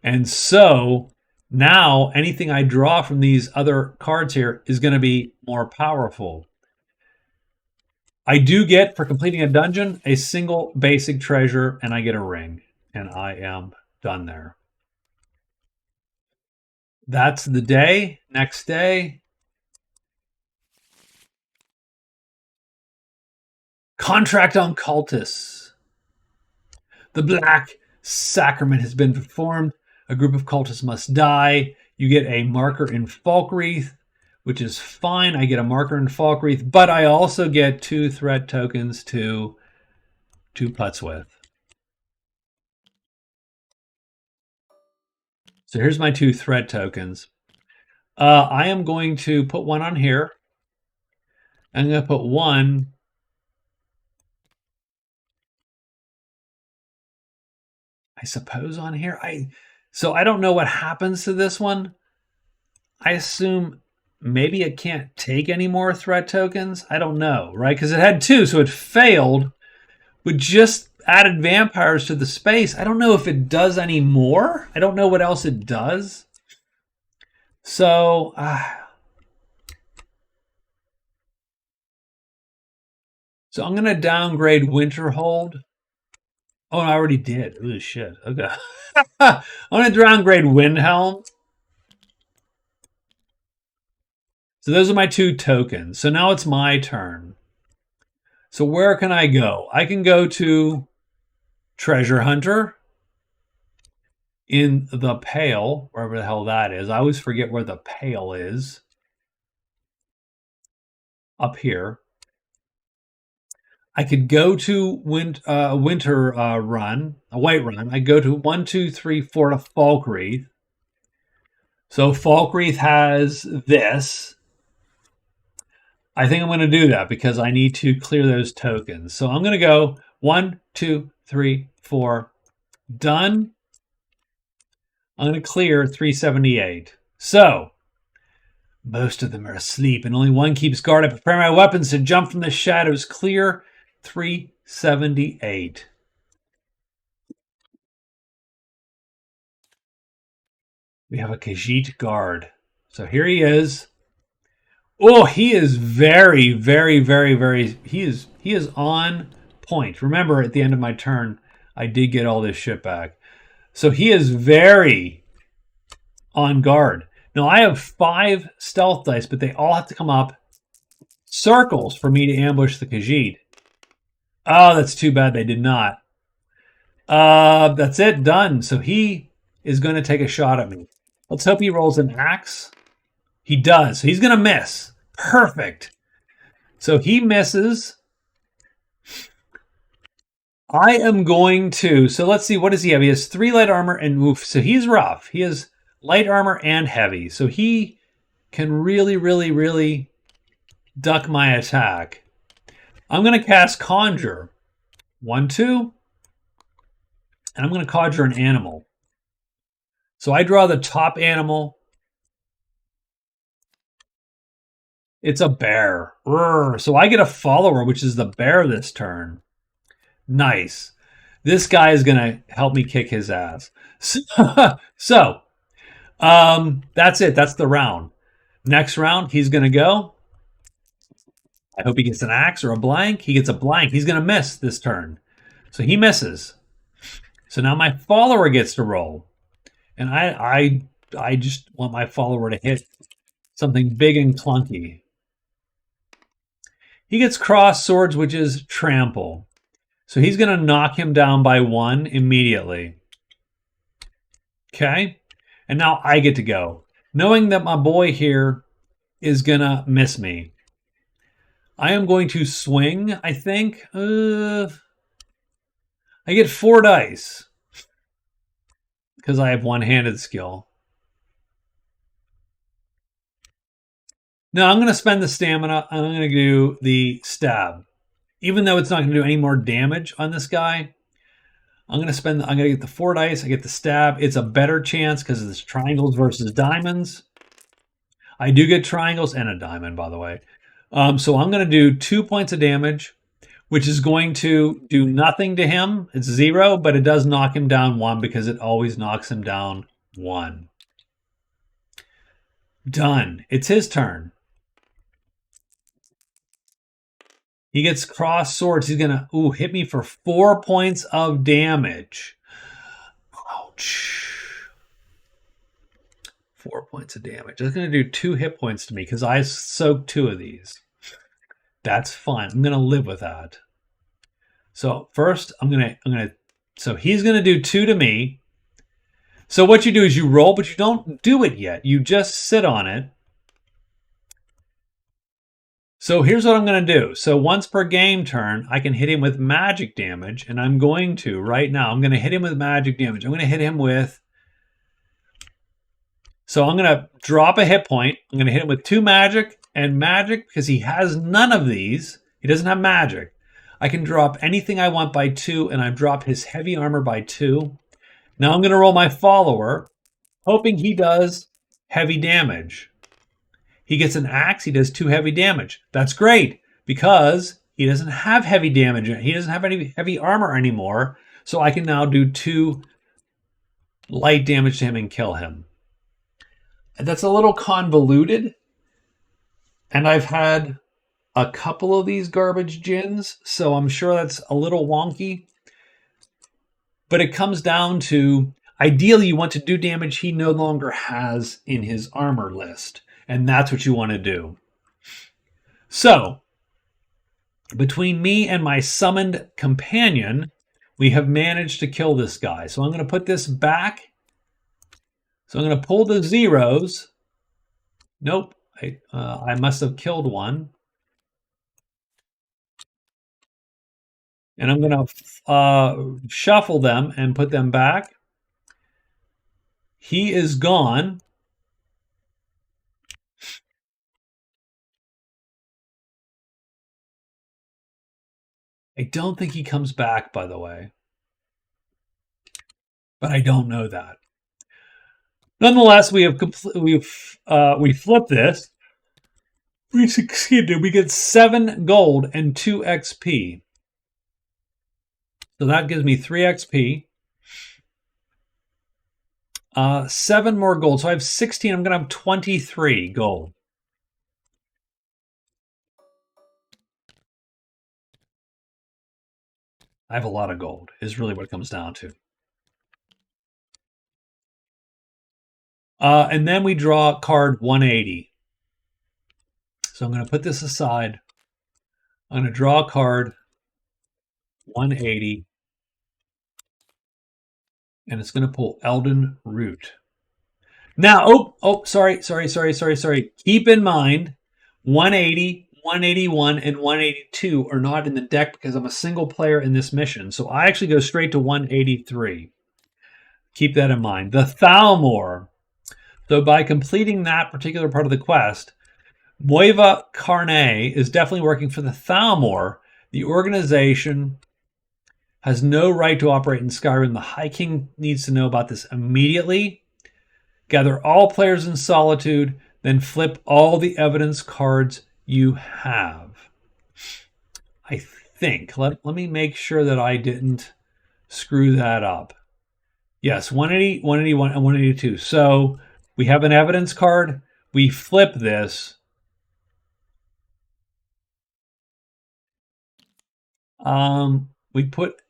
And so now anything I draw from these other cards here is going to be more powerful. I do get, for completing a dungeon, a single basic treasure, and I get a ring. And I am done there. That's the day. Next day. Contract on cultists. The Black Sacrament has been performed. A group of cultists must die. You get a marker in Falkreath, which is fine. I get a marker in Falkreath, but I also get 2 threat tokens to putz with. So here's my 2 threat tokens. I am going to put 1 on here. I'm going to put 1 I suppose on here. So I don't know what happens to this one. I assume maybe it can't take any more threat tokens. I don't know, right? Because it had 2, so it failed. With just added vampires to the space, I don't know if it does any more. I don't know what else it does. So, so I'm going to downgrade Winterhold. Oh, I already did. Oh, shit. Okay. I'm going to downgrade Windhelm. So those are my 2 tokens. So now it's my turn. So where can I go? I can go to Treasure Hunter in the Pale, wherever the hell that is. I always forget where the Pale is. Up here. I could go to Winter Run, a White Run. I go to 1, 2, 3, 4 to Falkreath. So Falkreath has this. I think I'm going to do that because I need to clear those tokens. So I'm going to go 1, 2, 3, 4. Done. I'm going to clear 378. So most of them are asleep and only 1 keeps guard. I prepare my weapons to jump from the shadows. Clear 378. We have a Khajiit guard. So here he is. Oh, he is very, very, very, very. He is on point. Remember, at the end of my turn, I did get all this shit back. So he is very on guard. Now I have 5 stealth dice, but they all have to come up circles for me to ambush the Khajiit. Oh, that's too bad they did not. That's it, done. So he is going to take a shot at me. Let's hope he rolls an axe. He does. So he's going to miss. Perfect. So he misses. I am going to. So let's see. What does he have? He has 3 light armor and oof. So he's rough. He has light armor and heavy. So he can really, really, really duck my attack. I'm going to cast Conjure. 1, 2. And I'm going to conjure an animal. So I draw the top animal. It's a bear. So I get a follower, which is the bear this turn. Nice. This guy is going to help me kick his ass. So that's it. That's the round. Next round, he's going to go. I hope he gets an axe or a blank. He gets a blank. He's going to miss this turn. So he misses. So now my follower gets to roll. And I just want my follower to hit something big and clunky. He gets cross swords, which is trample. So he's going to knock him down by 1 immediately. Okay? And now I get to go. Knowing that my boy here is going to miss me. I am going to swing, I think. I get 4 dice. Because I have one-handed skill. Now I'm going to spend the stamina. I'm going to do the stab. Even though it's not going to do any more damage on this guy, I'm going to get the 4 dice. I get the stab. It's a better chance because it's triangles versus diamonds. I do get triangles and a diamond, by the way. So I'm going to do 2 points of damage, which is going to do nothing to him. It's 0, but it does knock him down 1 because it always knocks him down 1. Done. It's his turn. He gets cross swords. He's going to hit me for 4 points of damage. Ouch. 4 points of damage. That's going to do 2 hit points to me because I soaked 2 of these. That's fine. I'm going to live with that. So first, so he's going to do 2 to me. So what you do is you roll, but you don't do it yet. You just sit on it. So here's what I'm going to do. So once per game turn, I can hit him with magic damage, and I'm going to right now. I'm going to hit him with magic damage. I'm going to hit him with... So I'm going to drop a hit point. I'm going to hit him with 2 magic and magic because he has none of these. He doesn't have magic. I can drop anything I want by 2, and I've dropped his heavy armor by 2. Now I'm going to roll my follower, hoping he does heavy damage. He gets an axe. He does 2 heavy damage. That's great because he doesn't have heavy damage. He doesn't have any heavy armor anymore. So I can now do 2 light damage to him and kill him. And that's a little convoluted. And I've had a couple of these garbage gins, so I'm sure that's a little wonky. But it comes down to, ideally you want to do damage he no longer has in his armor list. And that's what you want to do. So, between me and my summoned companion, we have managed to kill this guy. So I'm going to put this back. So I'm going to pull the zeros. Nope. I must have killed one. And I'm going to shuffle them and put them back. He is gone. I don't think he comes back, by the way. But I don't know that. Nonetheless, we flipped this. We succeeded. We get 7 gold and 2 XP. So that gives me 3 XP. 7 more gold. So I have 16. I'm going to have 23 gold. I have a lot of gold, is really what it comes down to. And then we draw card 180. So I'm going to put this aside. I'm going to draw a card 180. And it's going to pull Elden Root. Now, sorry. Keep in mind, 180, 181, and 182 are not in the deck because I'm a single player in this mission. So I actually go straight to 183. Keep that in mind. The Thalmor. So by completing that particular part of the quest, Mueva Carne is definitely working for the Thalmor. The organization has no right to operate in Skyrim. The High King needs to know about this immediately. Gather all players in solitude, then flip all the evidence cards you have. I think. Let me make sure that I didn't screw that up. Yes, 180, 181, and 182. So we have an evidence card. We flip this. We put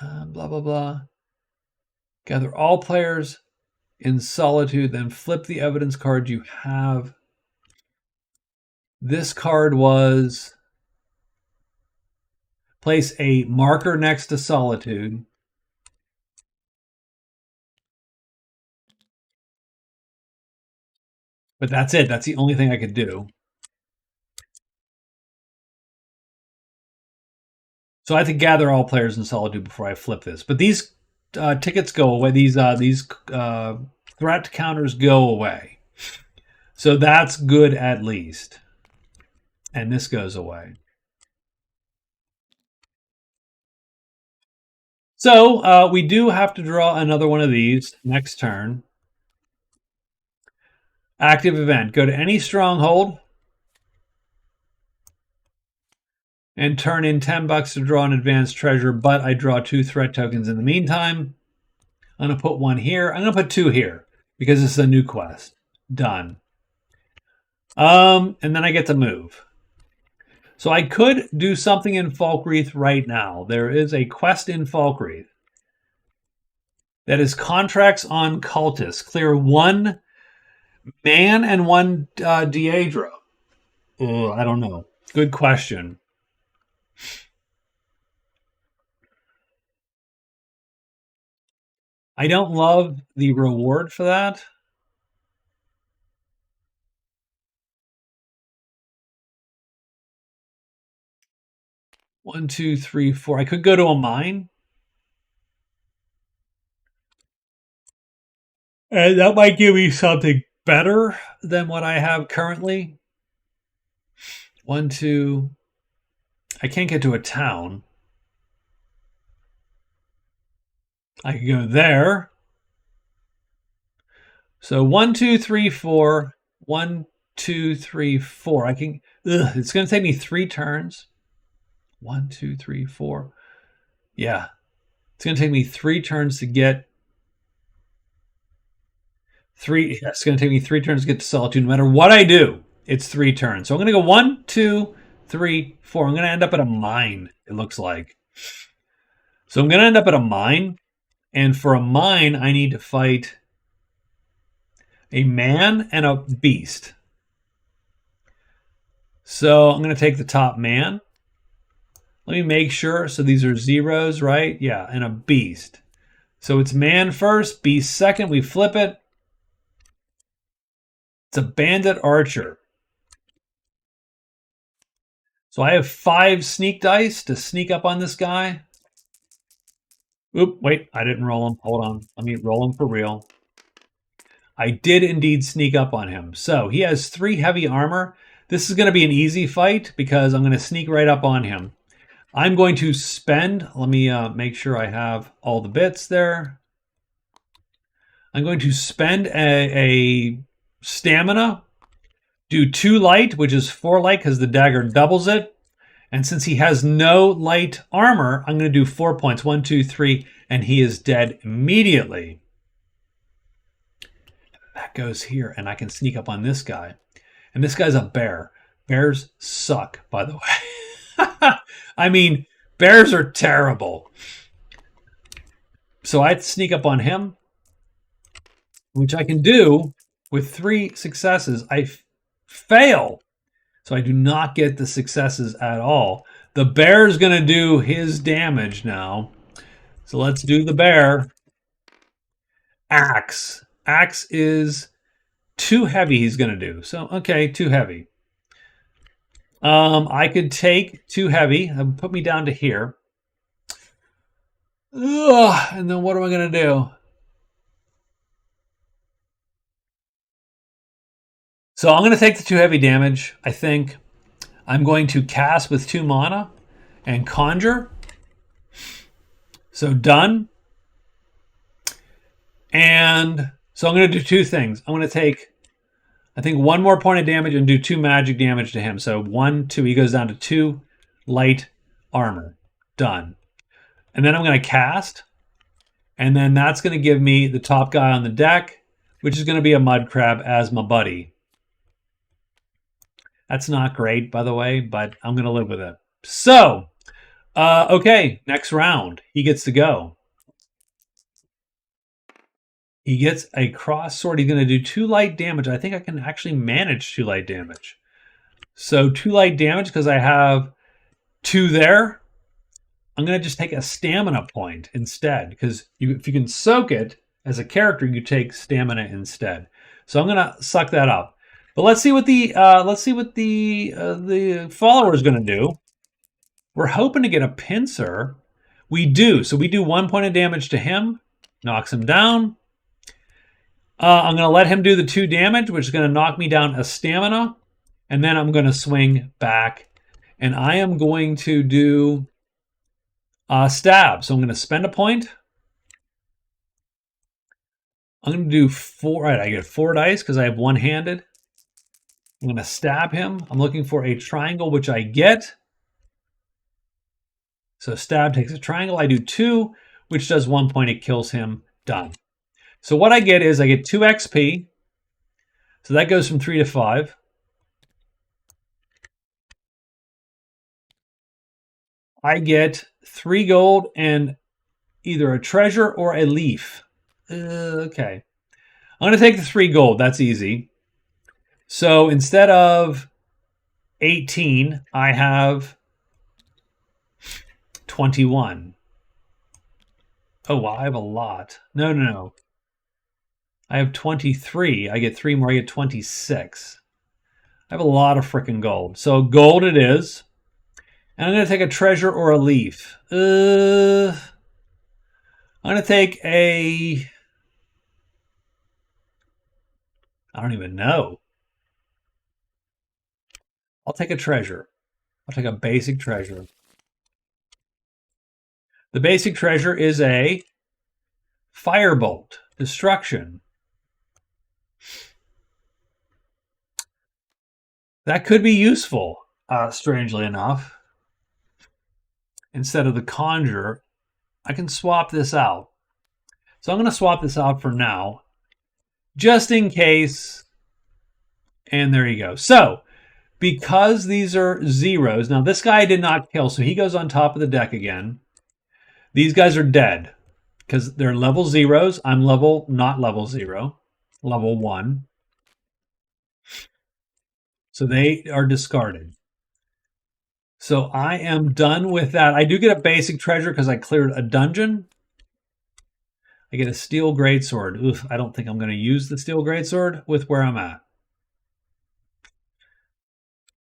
blah, blah, blah. Gather all players in solitude, then flip the evidence card you have. This card was place a marker next to solitude. But that's it. That's the only thing I could do. So I have to gather all players in solitude before I flip this. But these tickets go away. These threat counters go away. So that's good at least. And this goes away. So we do have to draw another one of these next turn. Active event. Go to any stronghold and turn in $10 to draw an advanced treasure, but I draw 2 threat tokens in the meantime. I'm going to put 1 here. I'm going to put 2 here because this is a new quest. Done. And then I get to move. So I could do something in Falkreath right now. There is a quest in Falkreath that is contracts on cultists. Clear 1 man and 1 Daedra. I don't know. Good question. I don't love the reward for that. One, two, three, 4. I could go to a mine. And that might give me something better than what I have currently. 1, 2. I can't get to a town. I can go there. So 1, 2, 3, 4. 1, 2, 3, 4. I can. It's going to take me 3 turns. 1, 2, 3, 4. Yeah. It's going to take me 3 turns to get 3. It's going to take me 3 turns to get to Solitude. No matter what I do, it's 3 turns. So I'm going to go 1, 2, 3, 4. I'm going to end up at a mine, it looks like. So I'm going to end up at a mine. And for a mine, I need to fight a man and a beast. So I'm going to take the top man. Let me make sure. So these are zeros, right? Yeah, and a beast. So it's man first, beast second. We flip it. It's a bandit archer. So I have 5 sneak dice to sneak up on this guy. Oop, wait, I didn't roll him. Hold on. Let me roll him for real. I did indeed sneak up on him. So he has 3 heavy armor. This is going to be an easy fight because I'm going to sneak right up on him. I'm going to spend, let me make sure I have all the bits there. I'm going to spend a stamina, do 2 light, which is 4 light because the dagger doubles it. And since he has no light armor, I'm going to do 4 points. 1, 2, 3, and he is dead immediately. That goes here, and I can sneak up on this guy. And this guy's a bear. Bears suck, by the way. I mean, bears are terrible. So I sneak up on him, which I can do with 3 successes. I fail. So I do not get the successes at all. The bear is going to do his damage now. So let's do the bear. Axe. Axe is too heavy he's going to do. So, okay, too heavy. I could take too heavy and put me down to here. Ugh, and then what am I going to do? So I'm going to take the 2 heavy damage, I think. I'm going to cast with 2 mana and conjure. So done. And so I'm going to do 2 things. I'm going to take, I think, 1 more point of damage and do 2 magic damage to him. So 1, 2, he goes down to 2 light armor. Done. And then I'm going to cast. And then that's going to give me the top guy on the deck, which is going to be a mud crab as my buddy. That's not great, by the way, but I'm going to live with it. So, okay, next round. He gets to go. He gets a cross sword. He's going to do 2 light damage. I think I can actually manage 2 light damage. So 2 light damage because I have 2 there. I'm going to just take a stamina point instead because if you can soak it as a character, you take stamina instead. So I'm going to suck that up. But let's see what the follower is going to do. We're hoping to get a pincer. We do. So we do 1 point of damage to him. Knocks him down. I'm going to let him do the 2 damage, which is going to knock me down a stamina. And then I'm going to swing back. And I am going to do stab. So I'm going to spend a point. I'm going to do 4. All right, I get 4 dice because I have one-handed. I'm going to stab him. I'm looking for a triangle, which I get. So stab takes a triangle. I do 2, which does 1 point. It kills him. Done. So what I get is I get 2 XP. So that goes from 3 to 5. I get 3 gold and either a treasure or a leaf. Okay. I'm going to take the 3 gold. That's easy. So instead of 18, I have 21. Oh, wow, I have a lot. No. I have 23. I get 3 more. I get 26. I have a lot of freaking gold. So gold it is. And I'm going to take a treasure or a leaf. I'm going to take a... I don't even know. I'll take a treasure. I'll take a basic treasure. The basic treasure is a firebolt. Destruction. That could be useful, strangely enough. Instead of the conjure, I can swap this out. So I'm going to swap this out for now, just in case. And there you go. So, because these are zeros, now this guy I did not kill, so he goes on top of the deck again. These guys are dead because they're level zeros. I'm not level 0, level 1. So they are discarded. So I am done with that. I do get a basic treasure because I cleared a dungeon. I get a steel greatsword. Oof, I don't think I'm going to use the steel greatsword with where I'm at.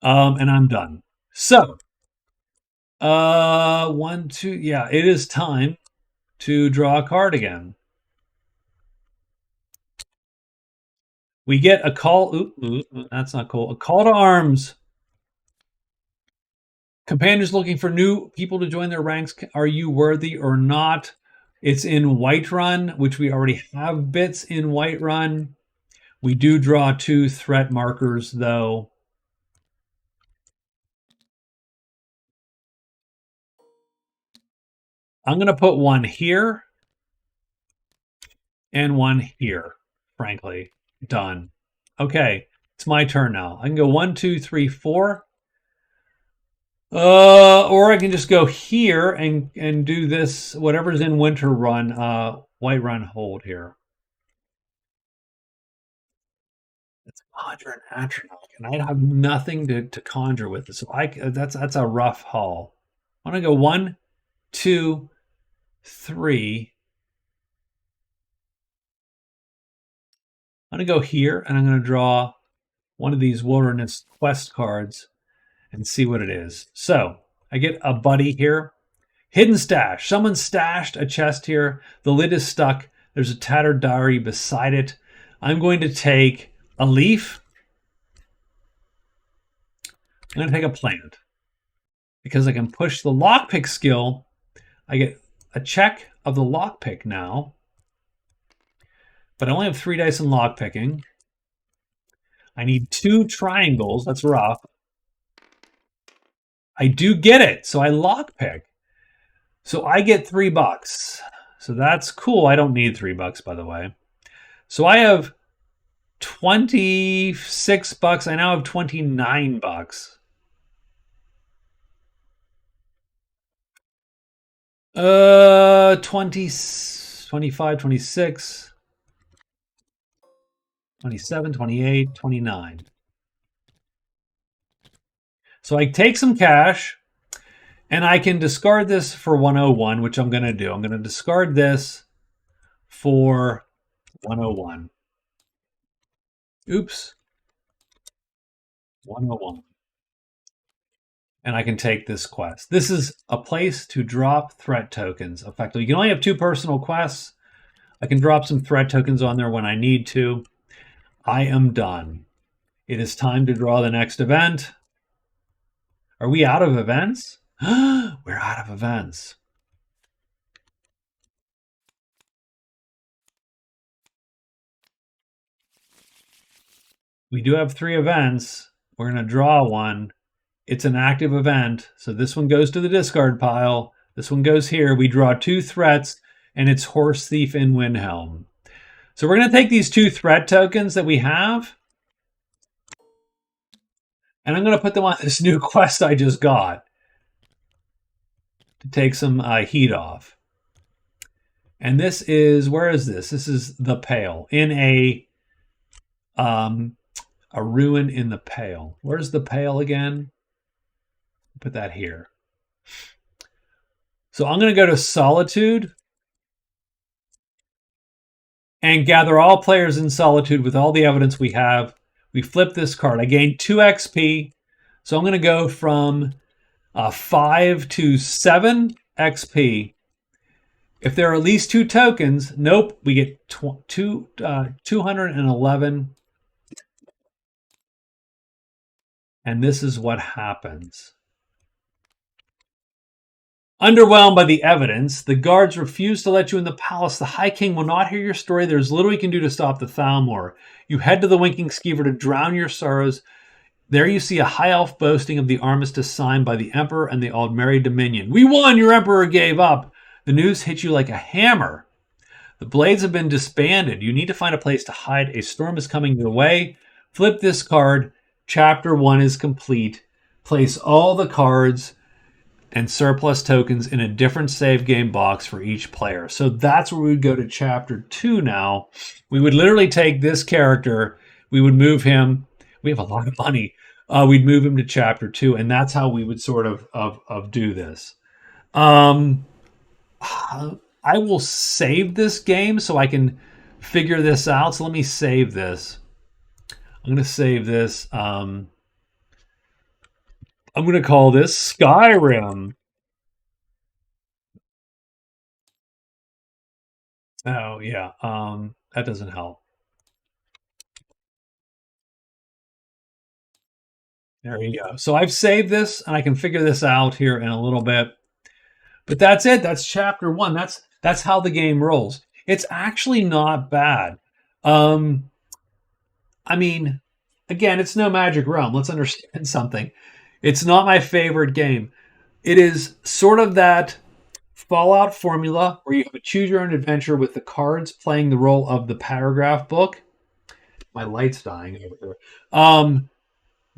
And I'm done. So, 1, 2, yeah, it is time to draw a card again. We get a call. Ooh, that's not cool. A call to arms. Companions looking for new people to join their ranks. Are you worthy or not? It's in Whiterun, which we already have bits in Whiterun. We do draw 2 threat markers, though. I'm going to put 1 here and 1 here, frankly. Done. Okay, it's my turn now. I can go 1, 2, 3, 4. Or I can just go here and do this, whatever's in Whiterun hold here. It's conjure an atronach, and I have nothing to conjure with it. So that's a rough haul. I'm gonna go 1, 2, 3. I'm gonna go here and I'm gonna draw one of these wilderness quest cards and see what it is. So I get a buddy here. Hidden stash. Someone stashed a chest here. The lid is stuck. There's a tattered diary beside it. I'm going to take a leaf. I'm going to take a plant. Because I can push the lockpick skill, I get a check of the lockpick now. But I only have 3 dice in lockpicking. I need 2 triangles. That's rough. I do get it, so I lockpick. So I get $3. So that's cool. I don't need $3, by the way. So I have 26 bucks. I now have 29 bucks. 20, 25, 26, 27, 28, 29. So I take some cash and I can discard this for 101, which I'm going to do. I'm going to discard this for 101. Oops. 101. And I can take this quest. This is a place to drop threat tokens. Effectively, you can only have 2 personal quests. I can drop some threat tokens on there when I need to. I am done. It is time to draw the next event. Are we out of events? We're out of events. We do have 3 events. We're going to draw one. It's an active event. So this one goes to the discard pile. This one goes here. We draw 2 threats, and it's Horse Thief in Windhelm. So we're going to take these 2 threat tokens that we have, and I'm going to put them on this new quest I just got to take some heat off. And this is, where is this? This is the Pale, in a ruin in the Pale. Where's the Pale again? Put that here. So I'm going to go to Solitude and gather all players in Solitude with all the evidence we have. We flip this card. I gain 2 XP. So I'm going to go from 5 to 7 XP. If there are at least 2 tokens, nope, we get 211. And this is what happens. Underwhelmed by the evidence, the guards refuse to let you in the palace. The High King will not hear your story. There's little you can do to stop the Thalmor. You head to the Winking Skeever to drown your sorrows. There you see a high elf boasting of the armistice signed by the Emperor and the Aldmeri Dominion. We won! Your Emperor gave up! The news hit you like a hammer. The Blades have been disbanded. You need to find a place to hide. A storm is coming your way. Flip this card. Chapter 1 is complete. Place all the cards and surplus tokens in a different save game box for each player. So that's where we would go to chapter 2 now. We would literally take this character, we would move him, we have a lot of money, we'd move him to chapter 2, and that's how we would sort of do this. I will save this game so I can figure this out. So let me save this. I'm going to save this. I'm going to call this Skyrim. Oh, yeah. That doesn't help. There you go. So I've saved this, and I can figure this out here in a little bit. But that's it. That's chapter 1. That's how the game rolls. It's actually not bad. I mean, again, it's no Magic Realm. Let's understand something. It's not my favorite game. It is sort of that Fallout formula where you have a choose your own adventure with the cards playing the role of the paragraph book. My light's dying over here.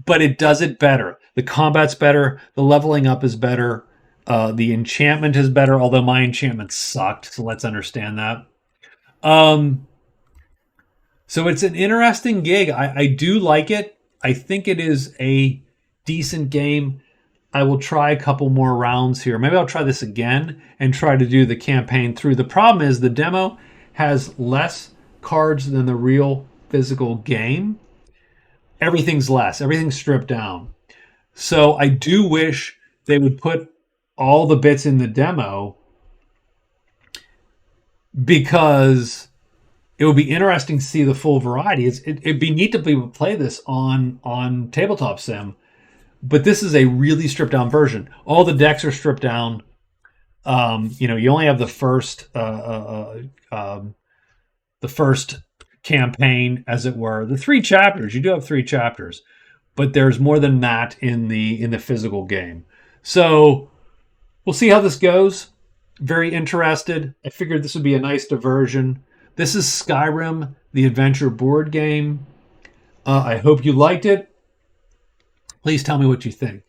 But it does it better. The combat's better. The leveling up is better. The enchantment is better, although my enchantment sucked, so let's understand that. So it's an interesting gig. I do like it. I think it is a decent game. I will try a couple more rounds here. Maybe I'll try this again and try to do the campaign through. The problem is the demo has less cards than the real physical game. Everything's less. Everything's stripped down. So I do wish they would put all the bits in the demo, because it would be interesting to see the full variety. It'd be neat to be able to play this on Tabletop Sim, but this is a really stripped down version. All the decks are stripped down. You only have the first campaign, as it were. The 3 chapters. You do have 3 chapters, but there's more than that in the physical game. So we'll see how this goes. very interested. I figured this would be a nice diversion. This is Skyrim, the adventure board game. I hope you liked it. Please tell me what you think.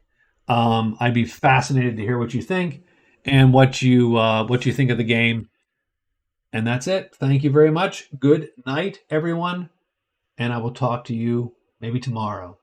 I'd be fascinated to hear what you think and what you think of the game. And that's it. Thank you very much. Good night, everyone. And I will talk to you maybe tomorrow.